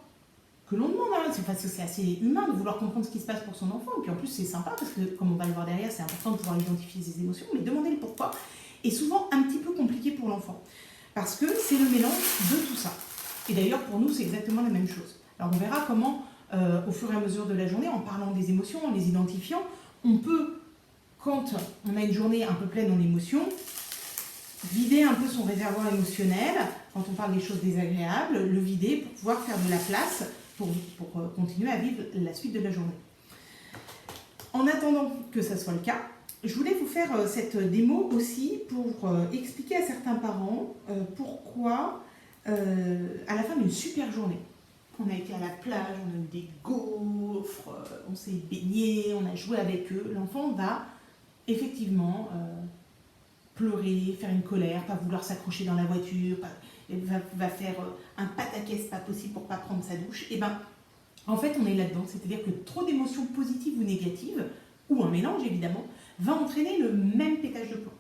que l'on demande, c'est assez humain de vouloir comprendre ce qui se passe pour son enfant, et puis en plus, c'est sympa, parce que, comme on va le voir derrière, c'est important de pouvoir identifier ses émotions, mais demander le pourquoi est souvent un petit peu compliqué pour l'enfant, parce que c'est le mélange de tout ça. Et d'ailleurs, pour nous, c'est exactement la même chose. Alors, on verra comment, au fur et à mesure de la journée, en parlant des émotions, en les identifiant, on peut, quand on a une journée un peu pleine en émotions, vider un peu son réservoir émotionnel, quand on parle des choses désagréables, le vider pour pouvoir faire de la place pour continuer à vivre la suite de la journée. En attendant que ça soit le cas, je voulais vous faire cette démo aussi pour expliquer à certains parents pourquoi, à la fin d'une super journée, on a été à la plage, on a eu des gaufres, on s'est baigné, on a joué avec eux, l'enfant va effectivement pleurer, faire une colère, pas vouloir s'accrocher dans la voiture, va faire un pataquès pas possible pour pas prendre sa douche. Et en fait, on est là-dedans, c'est-à-dire que trop d'émotions positives ou négatives, ou un mélange évidemment, va entraîner le même pétage de plomb.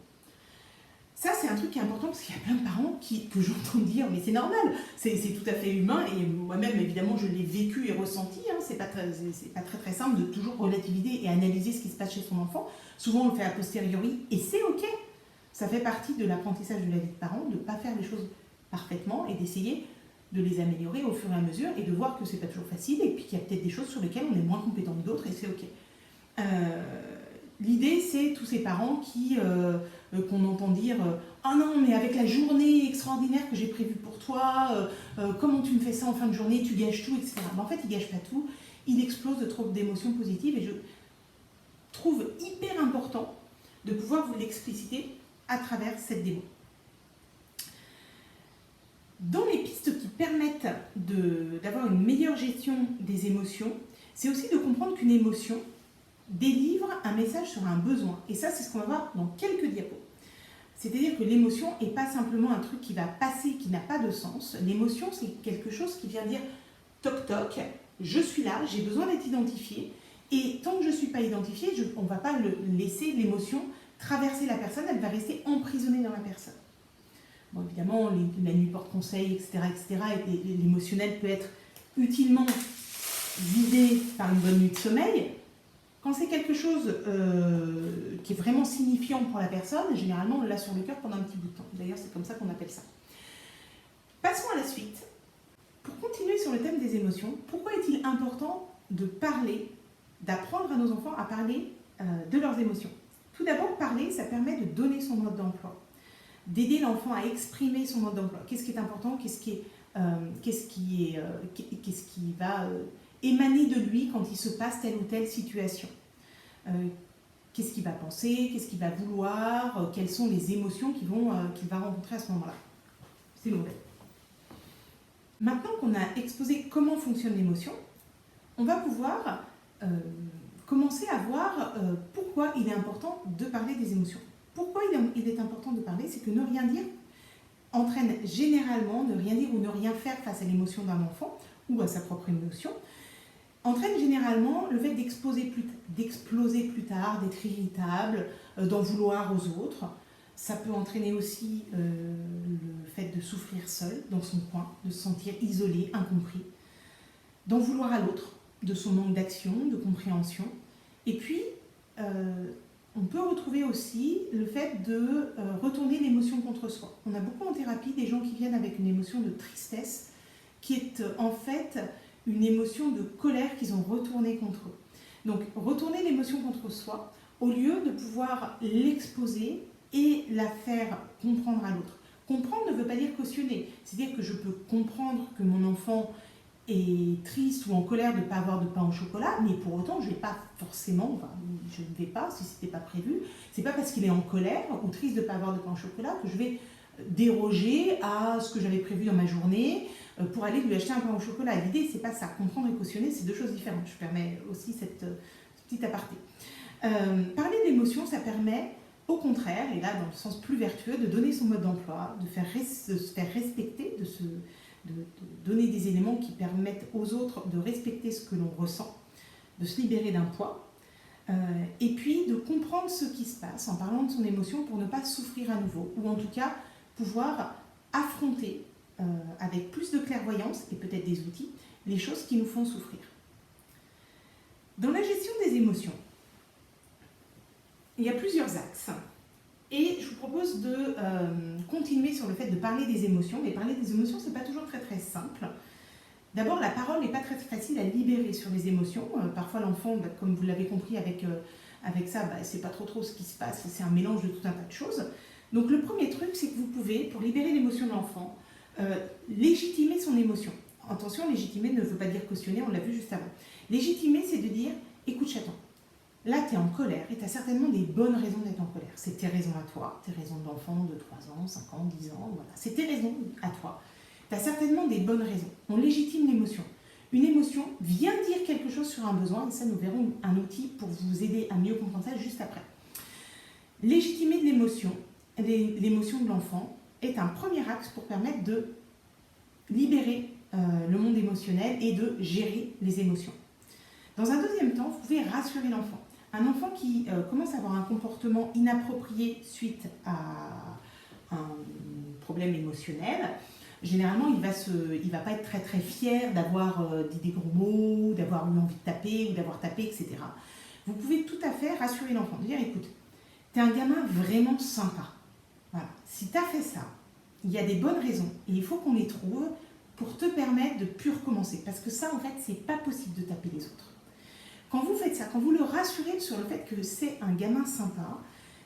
Ça, c'est un truc qui est important parce qu'il y a plein de parents que j'entends dire « mais c'est normal, c'est tout à fait humain » et moi-même, évidemment, je l'ai vécu et ressenti. C'est pas très simple de toujours relativiser et analyser ce qui se passe chez son enfant. Souvent, on le fait a posteriori et c'est OK. Ça fait partie de l'apprentissage de la vie de parent, de ne pas faire les choses parfaitement et d'essayer de les améliorer au fur et à mesure et de voir que c'est pas toujours facile et puis qu'il y a peut-être des choses sur lesquelles on est moins compétent que d'autres et c'est OK. L'idée, c'est tous ces parents qu'on entend dire « Ah non, mais avec la journée extraordinaire que j'ai prévue pour toi, comment tu me fais ça en fin de journée, tu gâches tout, etc. » En fait, il ne gâche pas tout, il explose de trop d'émotions positives et je trouve hyper important de pouvoir vous l'expliciter à travers cette démo. Dans les pistes qui permettent d'avoir une meilleure gestion des émotions, c'est aussi de comprendre qu'une émotion délivre un message sur un besoin. Et ça, c'est ce qu'on va voir dans quelques diapos. C'est-à-dire que l'émotion n'est pas simplement un truc qui va passer, qui n'a pas de sens. L'émotion, c'est quelque chose qui vient dire « toc toc, je suis là, j'ai besoin d'être identifié. » Et tant que je ne suis pas identifié, on ne va pas laisser l'émotion traverser la personne, elle va rester emprisonnée dans la personne. Bon, évidemment, la nuit porte conseil, etc., etc., et l'émotionnel peut être utilement vidé par une bonne nuit de sommeil. Quand c'est quelque chose qui est vraiment signifiant pour la personne, généralement on l'a sur le cœur pendant un petit bout de temps. D'ailleurs, c'est comme ça qu'on appelle ça. Passons à la suite. Pour continuer sur le thème des émotions, pourquoi est-il important de parler, d'apprendre à nos enfants à parler de leurs émotions? Tout d'abord, parler, ça permet de donner son mode d'emploi, d'aider l'enfant à exprimer son mode d'emploi. Qu'est-ce qui est important? Qu'est-ce qui va émaner de lui quand il se passe telle ou telle situation? Qu'est-ce qu'il va penser? Qu'est-ce qu'il va vouloir? Quelles sont les émotions qu'il va rencontrer à ce moment-là? C'est mauvais. Maintenant qu'on a exposé comment fonctionne l'émotion, on va pouvoir commencer à voir pourquoi il est important de parler des émotions. Pourquoi il est important de parler? C'est que ne rien dire entraîne généralement, ne rien dire ou ne rien faire face à l'émotion d'un enfant ou à sa propre émotion, entraîne généralement le fait d'exploser plus tard, d'être irritable, d'en vouloir aux autres. Ça peut entraîner aussi le fait de souffrir seul dans son coin, de se sentir isolé, incompris, d'en vouloir à l'autre, de son manque d'action, de compréhension. Et puis, on peut retrouver aussi le fait de retourner l'émotion contre soi. On a beaucoup en thérapie des gens qui viennent avec une émotion de tristesse, qui est en fait une émotion de colère qu'ils ont retournée contre eux. Donc, retourner l'émotion contre soi, au lieu de pouvoir l'exposer et la faire comprendre à l'autre. Comprendre ne veut pas dire cautionner. C'est-à-dire que je peux comprendre que mon enfant est triste ou en colère de ne pas avoir de pain au chocolat, mais pour autant, je ne vais pas forcément, je ne vais pas, si ce n'était pas prévu, c'est pas parce qu'il est en colère ou triste de ne pas avoir de pain au chocolat que je vais déroger à ce que j'avais prévu dans ma journée pour aller lui acheter un pain au chocolat. L'idée, c'est pas ça. Comprendre et cautionner, c'est deux choses différentes. Je permets aussi cette petite aparté. Parler d'émotion, ça permet, au contraire, et là dans le sens plus vertueux, de donner son mode d'emploi, de se faire respecter, de donner des éléments qui permettent aux autres de respecter ce que l'on ressent, de se libérer d'un poids, et puis de comprendre ce qui se passe en parlant de son émotion pour ne pas souffrir à nouveau, ou en tout cas pouvoir affronter avec plus de clairvoyance et peut-être des outils, les choses qui nous font souffrir. Dans la gestion des émotions, il y a plusieurs axes. Et je vous propose de continuer sur le fait de parler des émotions. Mais parler des émotions, ce n'est pas toujours très très simple. D'abord, la parole n'est pas très facile à libérer sur les émotions. Parfois, l'enfant, comme vous l'avez compris avec ça, c'est pas trop ce qui se passe. C'est un mélange de tout un tas de choses. Donc le premier truc, c'est que vous pouvez, pour libérer l'émotion de l'enfant, légitimer son émotion. Attention, légitimer ne veut pas dire cautionner, on l'a vu juste avant. Légitimer, c'est de dire, écoute chaton, là tu es en colère et tu as certainement des bonnes raisons d'être en colère. C'est tes raisons à toi, tes raisons d'enfant de 3 ans, 5 ans, 10 ans, voilà. C'est tes raisons à toi. Tu as certainement des bonnes raisons. On légitime l'émotion. Une émotion vient dire quelque chose sur un besoin, et ça nous verrons un outil pour vous aider à mieux comprendre ça juste après. Légitimer de l'émotion de l'enfant est un premier axe pour permettre de libérer le monde émotionnel et de gérer les émotions. Dans un deuxième temps, vous pouvez rassurer l'enfant. Un enfant qui commence à avoir un comportement inapproprié suite à un problème émotionnel, généralement, il va pas être très très fier d'avoir dit des gros mots, d'avoir eu envie de taper ou d'avoir tapé, etc. Vous pouvez tout à fait rassurer l'enfant, dire écoute, tu es un gamin vraiment sympa. Voilà. Si tu as fait ça, il y a des bonnes raisons et il faut qu'on les trouve pour te permettre de ne plus recommencer. Parce que ça, en fait, c'est pas possible de taper les autres. Quand vous faites ça, quand vous le rassurez sur le fait que c'est un gamin sympa,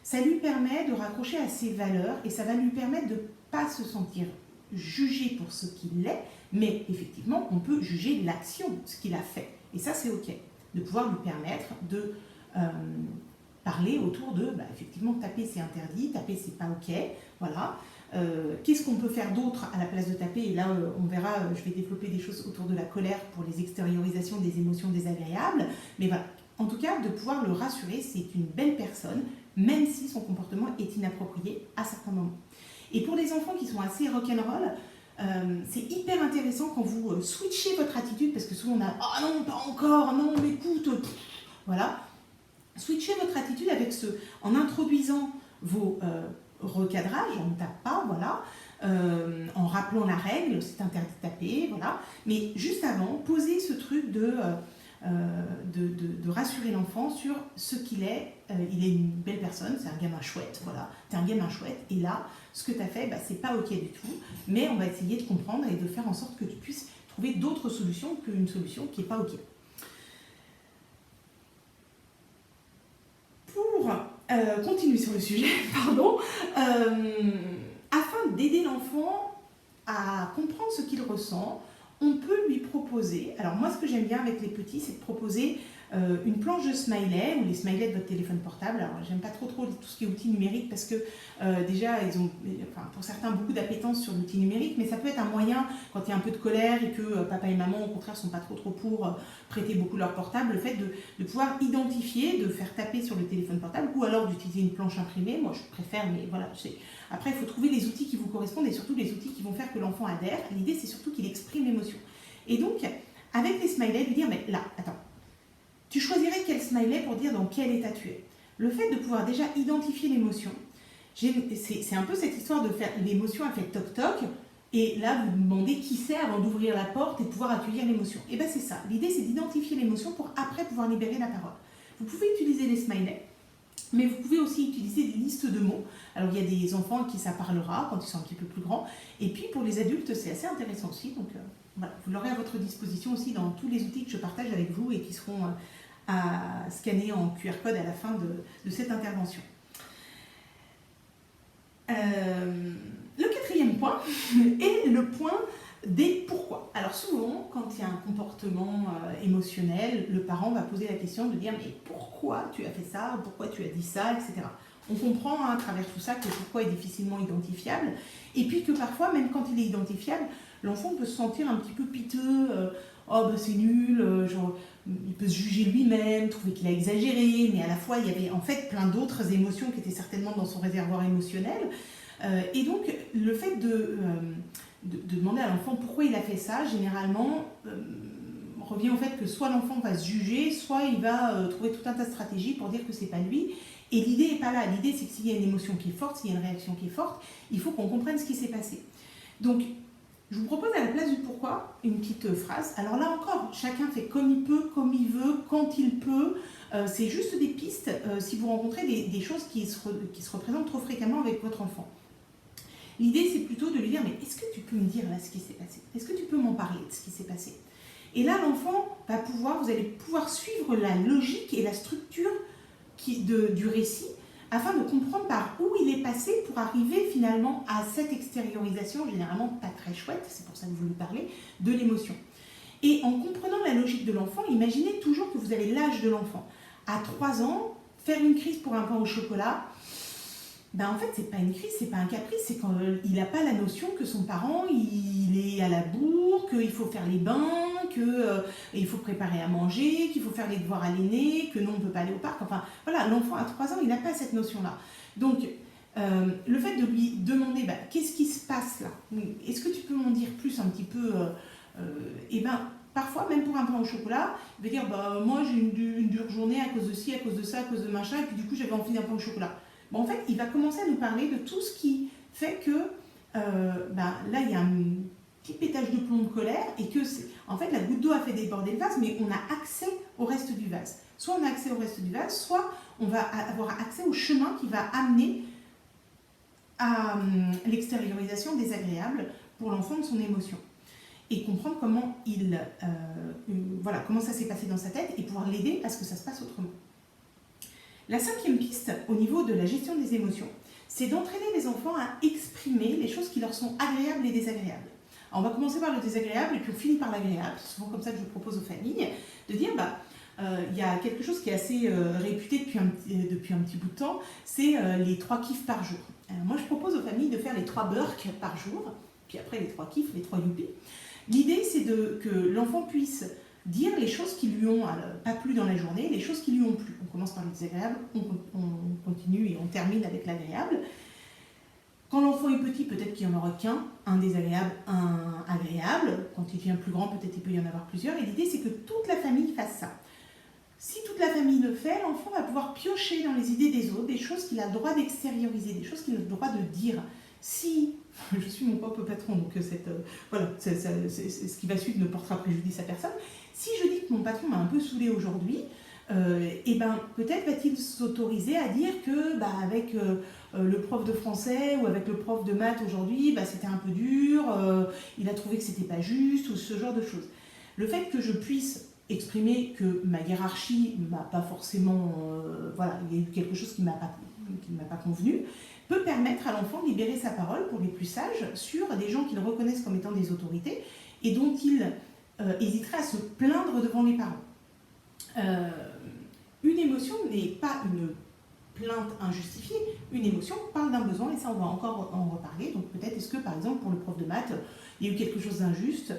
ça lui permet de raccrocher à ses valeurs et ça va lui permettre de ne pas se sentir jugé pour ce qu'il est, mais effectivement, on peut juger l'action, ce qu'il a fait. Et ça, c'est OK. De pouvoir lui permettre de parler autour de, effectivement, taper, c'est interdit, taper, c'est pas OK. Voilà. Qu'est-ce qu'on peut faire d'autre à la place de taper? Et là, on verra, je vais développer des choses autour de la colère pour les extériorisations des émotions désagréables. Mais voilà, en tout cas, de pouvoir le rassurer, c'est une belle personne, même si son comportement est inapproprié à certains moments. Et pour les enfants qui sont assez rock'n'roll, c'est hyper intéressant quand vous switchez votre attitude, parce que souvent on a « Ah non, pas encore, non, mais écoute !» Voilà. Switchez votre attitude avec en introduisant vos recadrages, on ne tape pas, voilà, en rappelant la règle, c'est interdit de taper, voilà. Mais juste avant, poser ce truc de rassurer l'enfant sur ce qu'il est. Il est une belle personne, c'est un gamin chouette, voilà. T'es un gamin chouette, et là, ce que tu as fait, bah, c'est pas ok du tout, mais on va essayer de comprendre et de faire en sorte que tu puisses trouver d'autres solutions qu'une solution qui n'est pas ok. Pour continuer sur le sujet, pardon, afin d'aider l'enfant à comprendre ce qu'il ressent, on peut lui proposer, alors moi ce que j'aime bien avec les petits, c'est de proposer une planche de smiley ou les smileys de votre téléphone portable. Alors j'aime pas trop tout ce qui est outils numériques parce que déjà ils ont, enfin, pour certains, beaucoup d'appétence sur l'outil numérique, mais ça peut être un moyen quand il y a un peu de colère et que papa et maman au contraire sont pas trop pour prêter beaucoup leur portable, le fait de pouvoir identifier, de faire taper sur le téléphone portable ou alors d'utiliser une planche imprimée. Moi je préfère, mais voilà, après il faut trouver les outils qui vous correspondent et surtout les outils qui vont faire que l'enfant adhère. L'idée c'est surtout qu'il exprime l'émotion. Et donc avec les smileys, lui dire mais là, attends, tu choisirais quel smiley pour dire dans quel état tu es. Le fait de pouvoir déjà identifier l'émotion, c'est un peu cette histoire de faire l'émotion, elle fait toc-toc, et là vous demandez qui c'est avant d'ouvrir la porte et de pouvoir accueillir l'émotion. Et bien c'est ça, l'idée c'est d'identifier l'émotion pour après pouvoir libérer la parole. Vous pouvez utiliser les smileys, mais vous pouvez aussi utiliser des listes de mots. Alors il y a des enfants à qui ça parlera quand ils sont un petit peu plus grands, et puis pour les adultes c'est assez intéressant aussi, donc voilà, vous l'aurez à votre disposition aussi dans tous les outils que je partage avec vous et qui seront à scanner en QR code à la fin de cette intervention. Le quatrième point est le point des pourquoi. Alors souvent, quand il y a un comportement émotionnel, le parent va poser la question de dire mais pourquoi tu as fait ça, pourquoi tu as dit ça, etc. On comprend à travers tout ça que le pourquoi est difficilement identifiable et puis que parfois, même quand il est identifiable, l'enfant peut se sentir un petit peu piteux, oh ben c'est nul, genre, il peut se juger lui-même, trouver qu'il a exagéré, mais à la fois il y avait en fait plein d'autres émotions qui étaient certainement dans son réservoir émotionnel. Et donc le fait de demander à l'enfant pourquoi il a fait ça, généralement revient au fait que soit l'enfant va se juger, soit il va trouver tout un tas de stratégies pour dire que c'est pas lui. Et l'idée n'est pas là, l'idée c'est que s'il y a une émotion qui est forte, s'il y a une réaction qui est forte, il faut qu'on comprenne ce qui s'est passé. Donc je vous propose à la place du pourquoi une petite phrase. Alors là encore, chacun fait comme il peut, comme il veut, quand il peut. C'est juste des pistes si vous rencontrez des choses qui se représentent trop fréquemment avec votre enfant. L'idée c'est plutôt de lui dire mais est-ce que tu peux me dire là ce qui s'est passé? Est-ce que tu peux m'en parler de ce qui s'est passé? Et là l'enfant va pouvoir, vous allez pouvoir suivre la logique et la structure du récit afin de comprendre par où il est passé pour arriver finalement à cette extériorisation, généralement pas très chouette, c'est pour ça que vous lui parlez, de l'émotion. Et en comprenant la logique de l'enfant, imaginez toujours que vous avez l'âge de l'enfant. À 3 ans, faire une crise pour un pain au chocolat, ben en fait c'est pas une crise, c'est pas un caprice, c'est quand il n'a pas la notion que son parent il est à la bourre, qu'il faut faire les bains, qu'il faut préparer à manger, qu'il faut faire les devoirs à l'aîné, que non on ne peut pas aller au parc, enfin voilà, l'enfant à 3 ans il n'a pas cette notion-là. Donc le fait de lui demander qu'est-ce qui se passe là, est-ce que tu peux m'en dire plus un petit peu, et ben parfois même pour un pain au chocolat, il va dire moi j'ai une dure journée à cause de ci, à cause de ça, à cause de machin, et puis du coup j'avais envie d'un pain au chocolat. Bon, en fait, il va commencer à nous parler de tout ce qui fait que là, il y a un petit pétage de plomb de colère et que, en fait, la goutte d'eau a fait déborder le vase, mais on a accès au reste du vase. Soit on a accès au reste du vase, soit on va avoir accès au chemin qui va amener à l'extériorisation désagréable pour l'enfant de son émotion. Et comprendre comment comment ça s'est passé dans sa tête et pouvoir l'aider à ce que ça se passe autrement. La 5e piste, au niveau de la gestion des émotions, c'est d'entraîner les enfants à exprimer les choses qui leur sont agréables et désagréables. Alors on va commencer par le désagréable et puis on finit par l'agréable. C'est souvent comme ça que je propose aux familles de dire il y a quelque chose qui est assez réputé depuis un petit bout de temps, c'est les 3 kiffs par jour. Moi je propose aux familles de faire les 3 burks par jour, puis après les 3 kiffs, les 3 youpies. L'idée c'est que l'enfant puisse dire les choses qui lui ont pas plu dans la journée, les choses qui lui ont plu. On commence par le désagréable, on continue et on termine avec l'agréable. Quand l'enfant est petit, peut-être qu'il n'y en aura qu'un, un désagréable, un agréable. Quand il devient plus grand, peut-être il peut y en avoir plusieurs. Et l'idée, c'est que toute la famille fasse ça. Si toute la famille le fait, l'enfant va pouvoir piocher dans les idées des autres, des choses qu'il a le droit d'extérioriser, des choses qu'il a le droit de dire. Si je suis mon propre patron, donc voilà, ce qui va suivre ne portera préjudice à personne. Si je dis que mon patron m'a un peu saoulé aujourd'hui, et ben peut-être va-t-il s'autoriser à dire que avec le prof de français ou avec le prof de maths aujourd'hui, c'était un peu dur, il a trouvé que c'était pas juste, ou ce genre de choses. Le fait que je puisse exprimer que ma hiérarchie m'a pas forcément, voilà, il y a eu quelque chose qui ne m'a pas convenu, peut permettre à l'enfant de libérer sa parole pour les plus sages sur des gens qu'il reconnaissent comme étant des autorités et dont il hésiterait à se plaindre devant les parents. Une émotion n'est pas une plainte injustifiée, une émotion parle d'un besoin et ça on va encore en reparler. Donc peut-être est-ce que par exemple pour le prof de maths, il y a eu quelque chose d'injuste,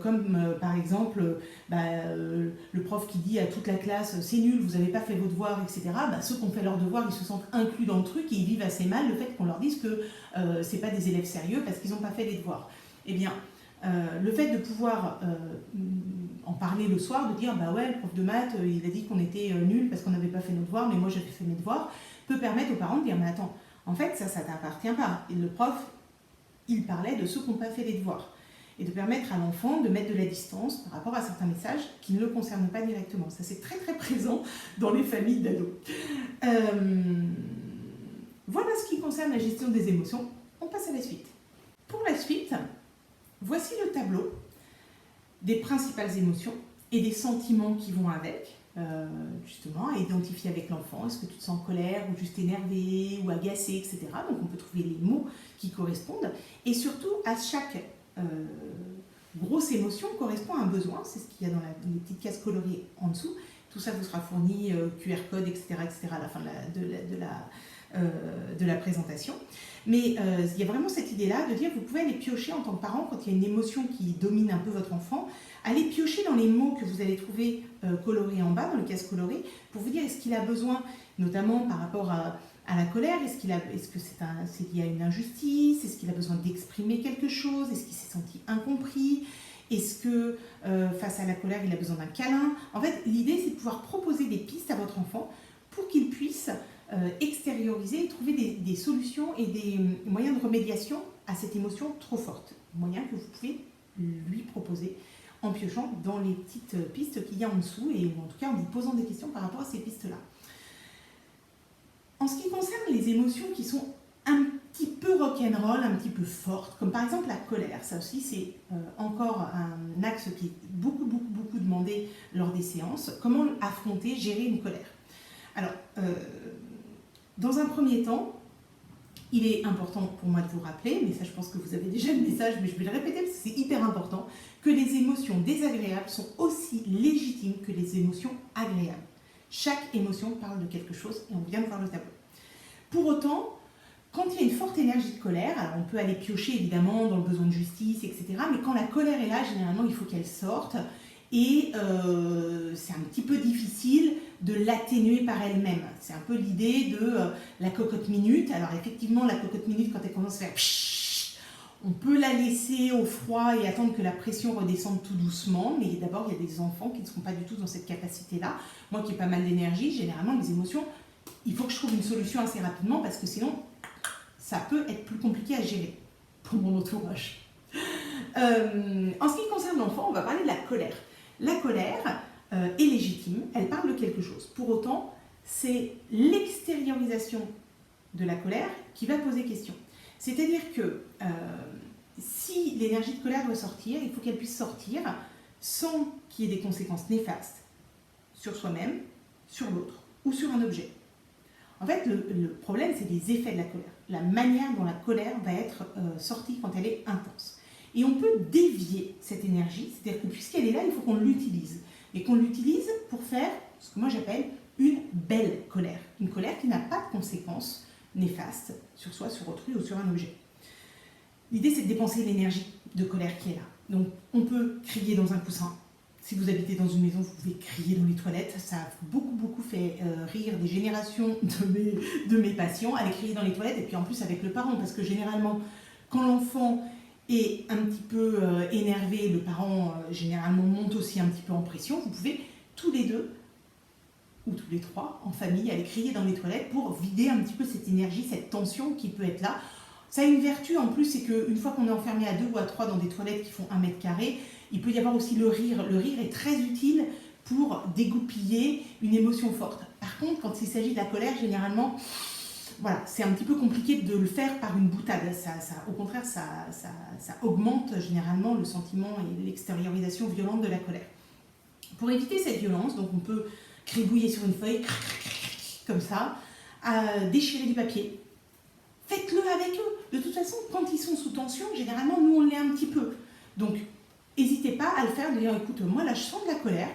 comme par exemple le prof qui dit à toute la classe c'est nul, vous n'avez pas fait vos devoirs, etc. Ceux qui ont fait leurs devoirs, ils se sentent inclus dans le truc et ils vivent assez mal le fait qu'on leur dise que c'est pas des élèves sérieux parce qu'ils n'ont pas fait les devoirs. Eh bien, le fait de pouvoir en parler le soir, de dire ouais, le prof de maths il a dit qu'on était nul parce qu'on n'avait pas fait nos devoirs, mais moi j'ai fait mes devoirs, peut permettre aux parents de dire mais attends, en fait ça t'appartient pas. Et le prof, il parlait de ceux qui n'ont pas fait les devoirs. Et de permettre à l'enfant de mettre de la distance par rapport à certains messages qui ne le concernent pas directement. Ça, c'est très très présent dans les familles d'ados. Voilà ce qui concerne la gestion des émotions. On passe à la suite. Pour la suite, voici le tableau des principales émotions et des sentiments qui vont avec, justement, à identifier avec l'enfant. Est-ce que tu te sens en colère, ou juste énervé, ou agacé, etc. Donc on peut trouver les mots qui correspondent. Et surtout, à chaque grosse émotion correspond à un besoin, c'est ce qu'il y a dans les petites cases colorées en dessous. Tout ça vous sera fourni, QR code, etc., à la fin de la présentation. Mais il y a vraiment cette idée-là de dire vous pouvez aller piocher en tant que parent quand il y a une émotion qui domine un peu votre enfant, aller piocher dans les mots que vous allez trouver colorés en bas, dans les cases colorées, pour vous dire est-ce qu'il a besoin, notamment par rapport à la colère, est-ce qu'il y a une injustice, est-ce qu'il a besoin d'exprimer quelque chose, est-ce qu'il s'est senti incompris, est-ce que face à la colère il a besoin d'un câlin. En fait, l'idée c'est de pouvoir proposer des pistes à votre enfant pour qu'il puisse extérioriser et trouver des solutions et des moyens de remédiation à cette émotion trop forte. Moyens que vous pouvez lui proposer en piochant dans les petites pistes qu'il y a en dessous et en tout cas en vous posant des questions par rapport à ces pistes-là. En ce qui concerne les émotions qui sont un petit peu rock'n'roll, un petit peu fortes, comme par exemple la colère, ça aussi c'est encore un axe qui est beaucoup demandé lors des séances. Comment affronter, gérer une colère? Alors, dans un premier temps, il est important pour moi de vous rappeler, mais ça je pense que vous avez déjà le message, mais je vais le répéter parce que c'est hyper important, que les émotions désagréables sont aussi légitimes que les émotions agréables. Chaque émotion parle de quelque chose et on vient de voir le tableau. Pour autant, quand il y a une forte énergie de colère, alors on peut aller piocher évidemment dans le besoin de justice, etc. Mais quand la colère est là, généralement il faut qu'elle sorte et c'est un petit peu difficile de l'atténuer par elle-même. C'est un peu l'idée de la cocotte minute. Alors effectivement, la cocotte minute, quand elle commence à faire pshhh, on peut la laisser au froid et attendre que la pression redescende tout doucement. Mais d'abord, il y a des enfants qui ne seront pas du tout dans cette capacité-là. Moi qui ai pas mal d'énergie, généralement, les émotions, il faut que je trouve une solution assez rapidement parce que sinon, ça peut être plus compliqué à gérer pour mon entourage. En ce qui concerne l'enfant, on va parler de la colère. La colère est légitime, elle parle de quelque chose. Pour autant, c'est l'extériorisation de la colère qui va poser question. C'est-à-dire que si l'énergie de colère doit sortir, il faut qu'elle puisse sortir sans qu'il y ait des conséquences néfastes sur soi-même, sur l'autre ou sur un objet. En fait, le problème, c'est les effets de la colère, la manière dont la colère va être sortie quand elle est intense. Et on peut dévier cette énergie, c'est-à-dire que puisqu'elle est là, il faut qu'on l'utilise. Et qu'on l'utilise pour faire ce que moi j'appelle une belle colère. Une colère qui n'a pas de conséquences néfastes sur soi, sur autrui ou sur un objet. L'idée, c'est de dépenser l'énergie de colère qui est là. Donc, on peut crier dans un coussin. Si vous habitez dans une maison, vous pouvez crier dans les toilettes. Ça a beaucoup fait rire des générations de mes patients, aller crier dans les toilettes, et puis en plus avec le parent, parce que généralement, quand l'enfant est un petit peu énervé, le parent généralement monte aussi un petit peu en pression, vous pouvez tous les deux, ou tous les trois, en famille, aller crier dans les toilettes pour vider un petit peu cette énergie, cette tension qui peut être là. Ça a une vertu en plus, c'est qu'une fois qu'on est enfermé à 2 ou à 3 dans des toilettes qui font 1 mètre carré, il peut y avoir aussi le rire. Le rire est très utile pour dégoupiller une émotion forte. Par contre, quand il s'agit de la colère, généralement, voilà, c'est un petit peu compliqué de le faire par une boutade. Au contraire, ça augmente généralement le sentiment et l'extériorisation violente de la colère. Pour éviter cette violence, donc on peut gribouiller sur une feuille, comme ça, déchirer du papier. Faites-le avec eux. De toute façon, quand ils sont sous tension, généralement, nous, on l'est un petit peu. Donc, n'hésitez pas à le faire, de dire, écoute, moi, là, je sens de la colère.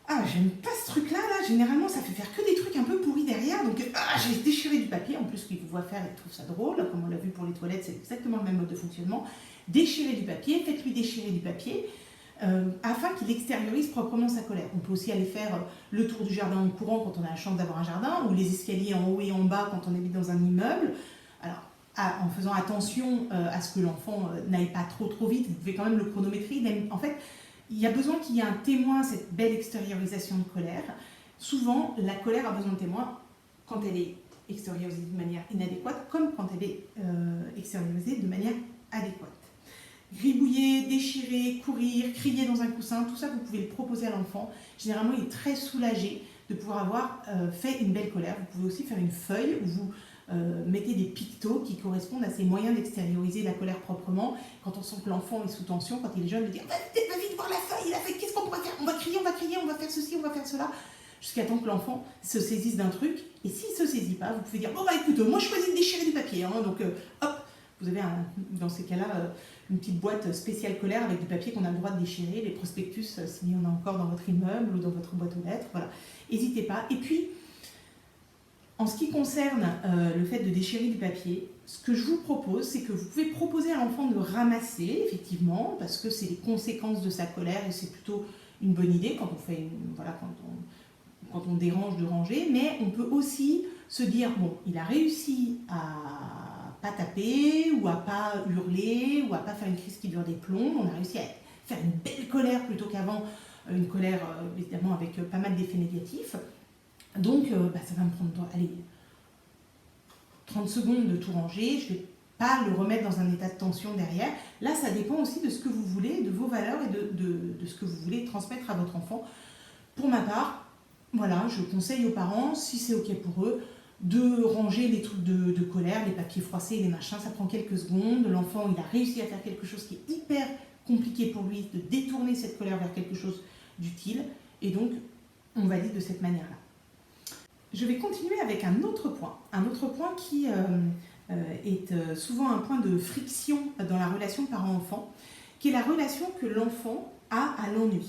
Ah, j'aime pas ce truc-là, là, généralement, ça fait faire que des trucs un peu pourris derrière, donc, j'ai déchiré du papier. En plus, ce qu'ils vous voient faire, ils trouvent ça drôle, comme on l'a vu pour les toilettes, c'est exactement le même mode de fonctionnement. Déchirez du papier, faites-lui déchirer du papier, afin qu'il extériorise proprement sa colère. On peut aussi aller faire le tour du jardin en courant quand on a la chance d'avoir un jardin, ou les escaliers en haut et en bas quand on habite dans un immeuble. Alors, en faisant attention à ce que l'enfant n'aille pas trop vite, vous pouvez quand même le chronométrer. En fait, il y a besoin qu'il y ait un témoin à cette belle extériorisation de colère. Souvent, la colère a besoin de témoin quand elle est extériorisée de manière inadéquate, comme quand elle est extériorisée de manière adéquate. Gribouiller, déchirer, courir, crier dans un coussin, tout ça vous pouvez le proposer à l'enfant. Généralement il est très soulagé de pouvoir avoir fait une belle colère. Vous pouvez aussi faire une feuille où vous mettez des pictos qui correspondent à ces moyens d'extérioriser la colère proprement. Quand on sent que l'enfant est sous tension, quand il est jeune, de dire va vite voir la feuille, qu'est-ce qu'on pourrait faire, on va crier, on va faire ceci, on va faire cela, jusqu'à temps que l'enfant se saisisse d'un truc. Et s'il ne se saisit pas, vous pouvez dire bon bah écoute, moi je choisis de déchirer du papier, hein, donc hop, vous avez dans ces cas-là une petite boîte spéciale colère avec du papier qu'on a le droit de déchirer, les prospectus s'il y en a encore dans votre immeuble ou dans votre boîte aux lettres, voilà. N'hésitez pas. Et puis, en ce qui concerne le fait de déchirer du papier, ce que je vous propose, c'est que vous pouvez proposer à l'enfant de ramasser, effectivement, parce que c'est les conséquences de sa colère et c'est plutôt une bonne idée quand on fait quand on dérange de ranger, mais on peut aussi se dire, bon, il a réussi à pas taper, ou à pas hurler, ou à pas faire une crise qui dure des plombs, on a réussi à faire une belle colère plutôt qu'avant, une colère évidemment avec pas mal d'effets négatifs. Donc ça va me prendre 30 secondes de tout ranger, je ne vais pas le remettre dans un état de tension derrière. Là, ça dépend aussi de ce que vous voulez, de vos valeurs et de ce que vous voulez transmettre à votre enfant. Pour ma part, voilà, je conseille aux parents, si c'est ok pour eux, de ranger les trucs de colère, les papiers froissés, les machins, ça prend quelques secondes. L'enfant, il a réussi à faire quelque chose qui est hyper compliqué pour lui, de détourner cette colère vers quelque chose d'utile, et donc on valide de cette manière-là. Je vais continuer avec un autre point qui est souvent un point de friction dans la relation parent-enfant, qui est la relation que l'enfant a à l'ennui.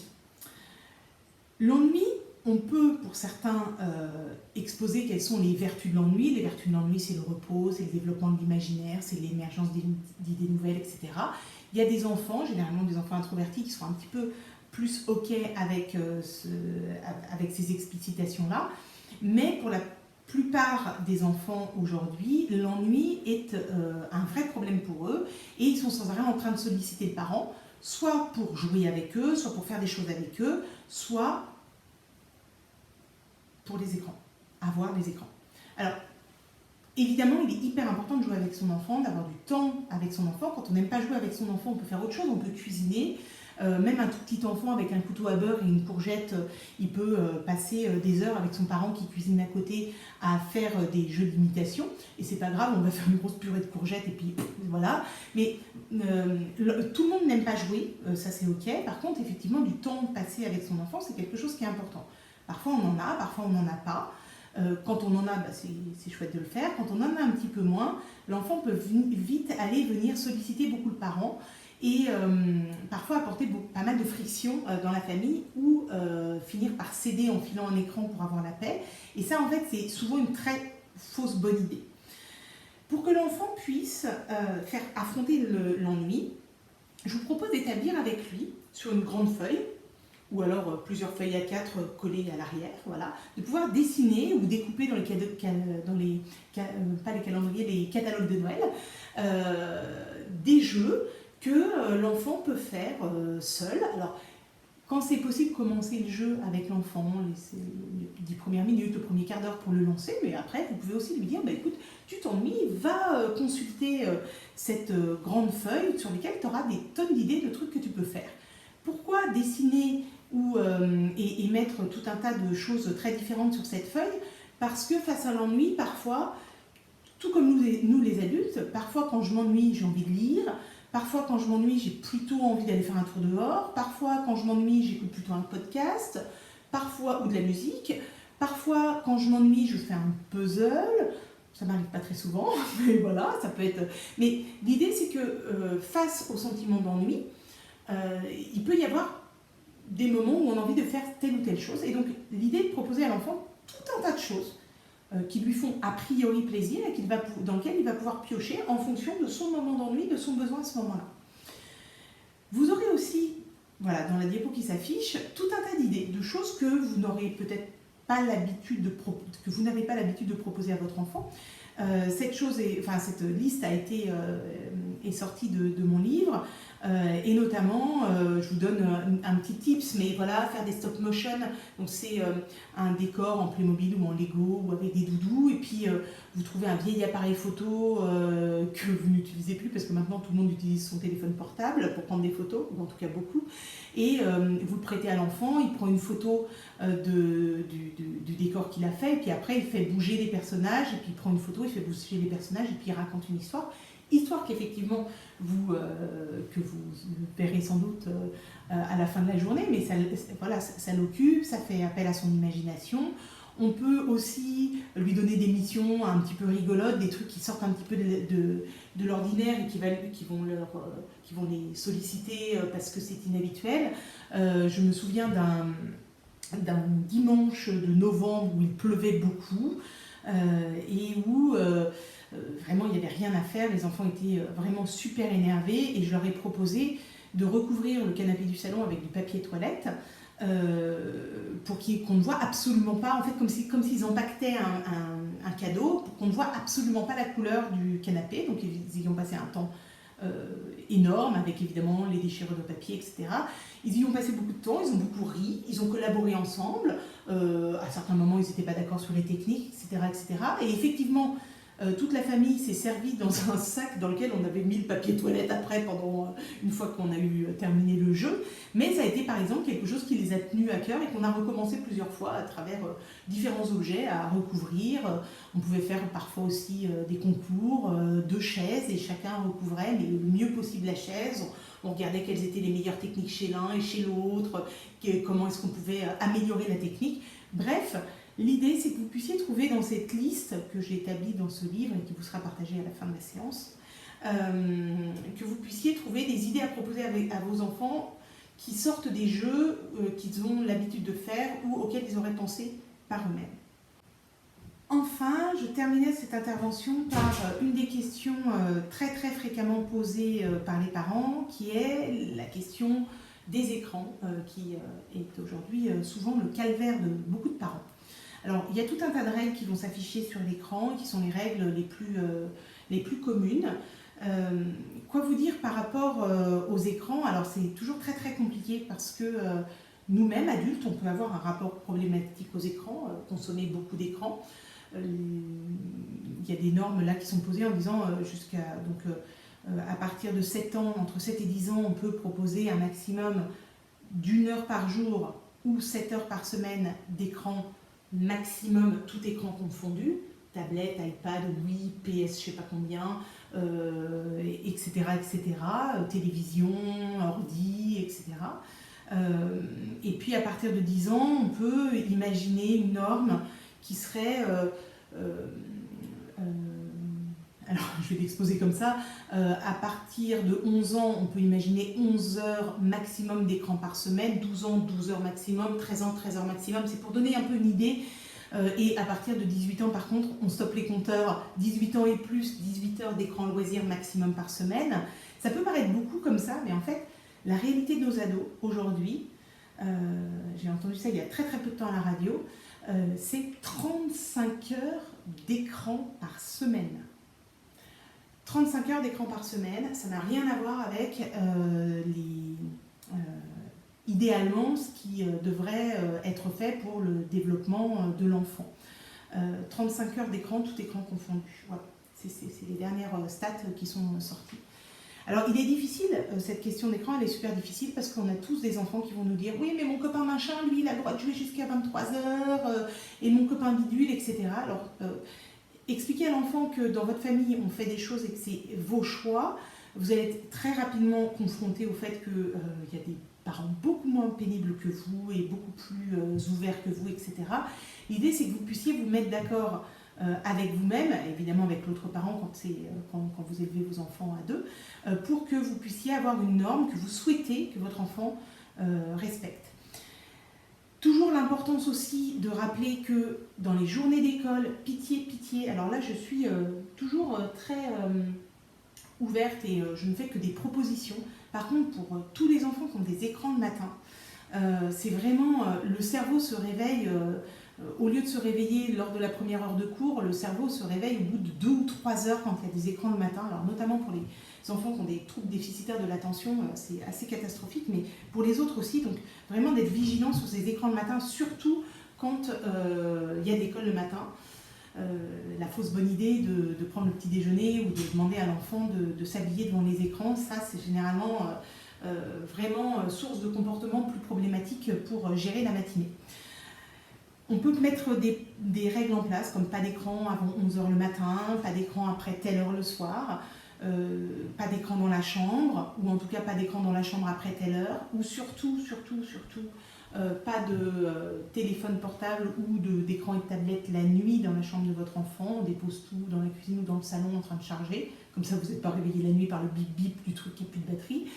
L'ennui, on peut, pour certains, exposer quelles sont les vertus de l'ennui. Les vertus de l'ennui, c'est le repos, c'est le développement de l'imaginaire, c'est l'émergence d'idées nouvelles, etc. Il y a des enfants, généralement des enfants introvertis, qui sont un petit peu plus OK avec ces explicitations-là. Mais pour la plupart des enfants aujourd'hui, l'ennui est un vrai problème pour eux. Et ils sont sans arrêt en train de solliciter le parent, soit pour jouer avec eux, soit pour faire des choses avec eux, soit pour les écrans, avoir des écrans. Alors, évidemment, il est hyper important de jouer avec son enfant, d'avoir du temps avec son enfant. Quand on n'aime pas jouer avec son enfant, on peut faire autre chose, on peut cuisiner. Même un tout petit enfant avec un couteau à beurre et une courgette, il peut passer des heures avec son parent qui cuisine à côté à faire des jeux d'imitation. Et c'est pas grave, on va faire une grosse purée de courgettes et puis voilà. Mais tout le monde n'aime pas jouer, ça c'est ok. Par contre, effectivement, du temps passé avec son enfant, c'est quelque chose qui est important. Parfois on en a, parfois on n'en a pas. Quand on en a, c'est chouette de le faire. Quand on en a un petit peu moins, l'enfant peut vite venir solliciter beaucoup le parent et parfois apporter pas mal de friction dans la famille ou finir par céder en filant un écran pour avoir la paix. Et ça, en fait, c'est souvent une très fausse bonne idée. Pour que l'enfant puisse faire affronter l'ennui, je vous propose d'établir avec lui, sur une grande feuille, ou alors plusieurs feuilles A4 collées à l'arrière, voilà, de pouvoir dessiner ou découper dans les catalogues de Noël, des jeux que l'enfant peut faire seul. Alors, Quand c'est possible, commencer le jeu avec l'enfant, laisser les 10 premières minutes, le premier quart d'heure pour le lancer, mais après, vous pouvez aussi lui dire, bah, écoute, tu t'ennuies, va consulter cette grande feuille sur laquelle tu auras des tonnes d'idées de trucs que tu peux faire. Pourquoi dessiner et mettre tout un tas de choses très différentes sur cette feuille? Parce que face à l'ennui, parfois, tout comme nous les adultes, parfois quand je m'ennuie, j'ai envie de lire. Parfois, quand je m'ennuie, j'ai plutôt envie d'aller faire un tour dehors. Parfois, quand je m'ennuie, j'écoute plutôt un podcast. Parfois, ou de la musique. Parfois, quand je m'ennuie, je fais un puzzle. Ça m'arrive pas très souvent, mais voilà, ça peut être... Mais l'idée, c'est que face au sentiment d'ennui, il peut y avoir des moments où on a envie de faire telle ou telle chose. Et donc, l'idée est de proposer à l'enfant tout un tas de choses qui lui font a priori plaisir et dans lesquelles il va pouvoir piocher en fonction de son moment d'ennui, de son besoin à ce moment-là. Vous aurez aussi, voilà, dans la diapo qui s'affiche, tout un tas d'idées, de choses que vous n'aurez peut-être pas l'habitude que vous n'avez pas l'habitude de proposer à votre enfant. Cette liste est sortie de mon livre. Et notamment, je vous donne un petit tips, mais voilà, faire des stop motion, donc c'est un décor en Playmobil ou en Lego ou avec des doudous, et puis vous trouvez un vieil appareil photo que vous n'utilisez plus parce que maintenant tout le monde utilise son téléphone portable pour prendre des photos, ou en tout cas beaucoup, et vous le prêtez à l'enfant, il prend une photo du décor qu'il a fait, et puis après il fait bouger les personnages, et puis il prend une photo, il fait bouger les personnages, et puis il raconte une histoire qu'effectivement que vous verrez sans doute à la fin de la journée, mais ça l'occupe, ça fait appel à son imagination. On peut aussi lui donner des missions un petit peu rigolotes, des trucs qui sortent un petit peu de l'ordinaire et qui vont les solliciter parce que c'est inhabituel. Je me souviens d'un dimanche de novembre où il pleuvait beaucoup et où vraiment il n'y avait rien à faire, les enfants étaient vraiment super énervés et je leur ai proposé de recouvrir le canapé du salon avec du papier toilette pour qu'on ne voit absolument pas, en fait comme s'ils empaquetaient un cadeau, pour qu'on ne voit absolument pas la couleur du canapé, donc ils y ont passé un temps énorme avec évidemment les déchirures de papier, etc. Ils y ont passé beaucoup de temps, ils ont beaucoup ri, ils ont collaboré ensemble, à certains moments ils n'étaient pas d'accord sur les techniques, etc. etc. Et effectivement, toute la famille s'est servie dans un sac dans lequel on avait mis le papier toilette après, une fois qu'on a terminé le jeu. Mais ça a été par exemple quelque chose qui les a tenus à cœur et qu'on a recommencé plusieurs fois à travers différents objets à recouvrir. On pouvait faire parfois aussi des concours de chaises et chacun recouvrait le mieux possible la chaise. On regardait quelles étaient les meilleures techniques chez l'un et chez l'autre, comment est-ce qu'on pouvait améliorer la technique. Bref, l'idée, c'est que vous puissiez trouver dans cette liste que j'ai établie dans ce livre et qui vous sera partagée à la fin de la séance, que vous puissiez trouver des idées à proposer à vos enfants qui sortent des jeux qu'ils ont l'habitude de faire ou auxquels ils auraient pensé par eux-mêmes. Enfin, je terminais cette intervention par une des questions très très fréquemment posées par les parents, qui est la question des écrans, qui est aujourd'hui souvent le calvaire de beaucoup de parents. Alors, il y a tout un tas de règles qui vont s'afficher sur l'écran, qui sont les règles les plus communes. Quoi vous dire par rapport aux écrans? Alors, c'est toujours très très compliqué parce que nous-mêmes, adultes, on peut avoir un rapport problématique aux écrans, consommer beaucoup d'écrans. Il y a des normes là qui sont posées en disant à partir de 7 ans, entre 7 et 10 ans, on peut proposer un maximum d'1 heure par jour ou 7 heures par semaine d'écran maximum, tout écran confondu, tablette, iPad, Wii, PS, je sais pas combien, etc., etc., télévision, ordi, etc. Et puis à partir de 10 ans, on peut imaginer une norme qui serait, alors je vais l'exposer comme ça, à partir de 11 ans, on peut imaginer 11 heures maximum d'écran par semaine, 12 ans, 12 heures maximum, 13 ans, 13 heures maximum, c'est pour donner un peu une idée. Et à partir de 18 ans, par contre, on stoppe les compteurs, 18 ans et plus, 18 heures d'écran loisir maximum par semaine. Ça peut paraître beaucoup comme ça, mais en fait, la réalité de nos ados aujourd'hui, j'ai entendu ça il y a très très peu de temps à la radio, c'est 35 heures d'écran par semaine. 35 heures d'écran par semaine, ça n'a rien à voir avec idéalement ce qui devrait être fait pour le développement de l'enfant. 35 heures d'écran, tout écran confondu. Voilà. C'est les dernières stats qui sont sorties. Alors, il est difficile, cette question d'écran, elle est super difficile parce qu'on a tous des enfants qui vont nous dire « Oui, mais mon copain machin, lui, il a le droit de jouer jusqu'à 23 heures, et mon copain bidule, etc. » Alors, expliquez à l'enfant que dans votre famille, on fait des choses et que c'est vos choix. Vous allez être très rapidement confronté au fait qu'il y a des parents beaucoup moins pénibles que vous et beaucoup plus ouverts que vous, etc. L'idée, c'est que vous puissiez vous mettre d'accord avec vous-même, évidemment avec l'autre parent quand vous élevez vos enfants à deux, pour que vous puissiez avoir une norme que vous souhaitez que votre enfant respecte. Toujours l'importance aussi de rappeler que dans les journées d'école, pitié, pitié, alors là je suis toujours très ouverte et je ne fais que des propositions. Par contre, pour tous les enfants qui ont des écrans le matin, c'est vraiment, le cerveau se réveille, au lieu de se réveiller lors de la première heure de cours, le cerveau se réveille au bout de 2 ou 3 heures quand il y a des écrans le matin. Alors notamment pour les enfants qui ont des troubles déficitaires de l'attention, c'est assez catastrophique, mais pour les autres aussi. Donc vraiment d'être vigilant sur ces écrans le matin, surtout quand il y a l'école le matin. La fausse bonne idée de prendre le petit déjeuner ou de demander à l'enfant de s'habiller devant les écrans, ça c'est généralement vraiment source de comportement plus problématique pour gérer la matinée. On peut mettre des règles en place, comme pas d'écran avant 11 h le matin, pas d'écran après telle heure le soir, pas d'écran dans la chambre, ou en tout cas pas d'écran dans la chambre après telle heure, ou surtout, pas de téléphone portable ou d'écran et de tablette la nuit dans la chambre de votre enfant. On dépose tout dans la cuisine ou dans le salon en train de charger, comme ça vous n'êtes pas réveillé la nuit par le bip bip du truc qui n'a plus de batterie.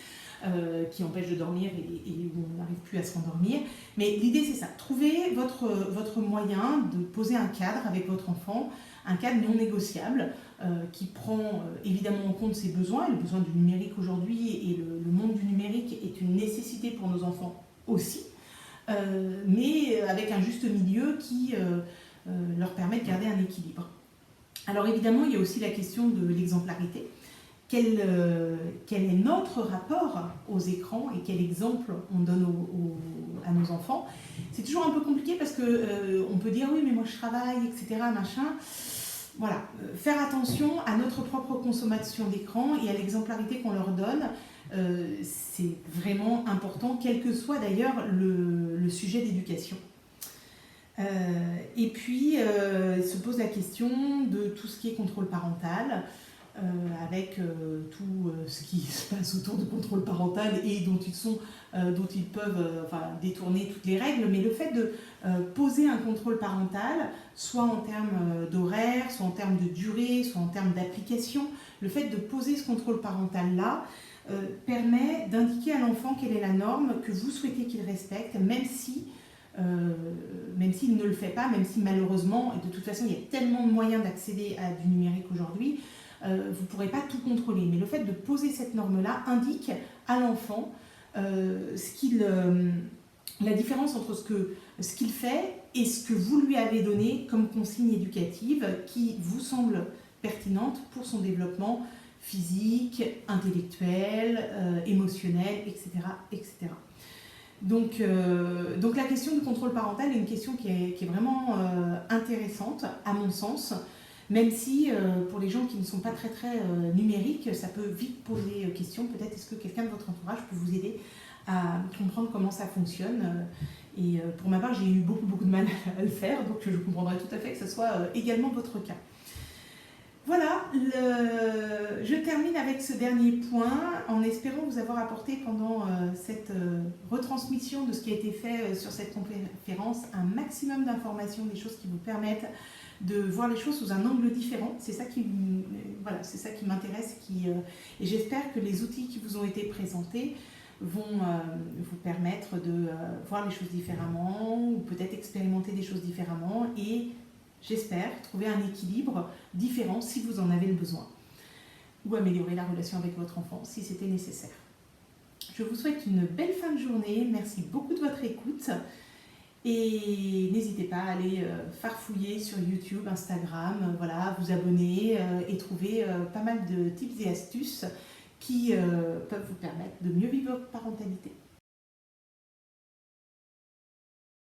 Qui empêche de dormir et où on n'arrive plus à se rendormir. Mais l'idée c'est ça, trouvez votre moyen de poser un cadre avec votre enfant, un cadre non négociable qui prend évidemment en compte ses besoins, et le besoin du numérique aujourd'hui et le monde du numérique est une nécessité pour nos enfants aussi, mais avec un juste milieu qui leur permet de garder un équilibre. Alors évidemment, il y a aussi la question de l'exemplarité. Quel est notre rapport aux écrans et quel exemple on donne à nos enfants. C'est toujours un peu compliqué parce qu'on peut dire oui mais moi je travaille, etc. machin. Voilà, faire attention à notre propre consommation d'écran et à l'exemplarité qu'on leur donne, c'est vraiment important, quel que soit d'ailleurs le sujet d'éducation. Et puis se pose la question de tout ce qui est contrôle parental. Avec tout ce qui se passe autour du contrôle parental et dont ils peuvent détourner toutes les règles, mais le fait de poser un contrôle parental, soit en termes d'horaire, soit en termes de durée, soit en termes d'application, le fait de poser ce contrôle parental-là permet d'indiquer à l'enfant quelle est la norme que vous souhaitez qu'il respecte, même s'il ne le fait pas, même si malheureusement, et de toute façon il y a tellement de moyens d'accéder à du numérique aujourd'hui, vous ne pourrez pas tout contrôler. Mais le fait de poser cette norme-là indique à l'enfant la différence entre ce qu'il fait et ce que vous lui avez donné comme consigne éducative qui vous semble pertinente pour son développement physique, intellectuel, émotionnel, etc. etc. Donc la question du contrôle parental est une question qui est vraiment intéressante, à mon sens, même si pour les gens qui ne sont pas très numériques, ça peut vite poser question. Peut-être est-ce que quelqu'un de votre entourage peut vous aider à comprendre comment ça fonctionne. Et pour ma part, j'ai eu beaucoup de mal à le faire, donc je comprendrais tout à fait que ce soit également votre cas. Voilà, je termine avec ce dernier point en espérant vous avoir apporté pendant cette retransmission de ce qui a été fait sur cette conférence un maximum d'informations, des choses qui vous permettent de voir les choses sous un angle différent. C'est ça qui m'intéresse et j'espère que les outils qui vous ont été présentés vont vous permettre de voir les choses différemment ou peut-être expérimenter des choses différemment et j'espère trouver un équilibre différent si vous en avez le besoin ou améliorer la relation avec votre enfant si c'était nécessaire. Je vous souhaite une belle fin de journée, merci beaucoup de votre écoute et n'hésitez pas à aller farfouiller sur YouTube, Instagram, voilà, vous abonner et trouver pas mal de tips et astuces qui peuvent vous permettre de mieux vivre votre parentalité.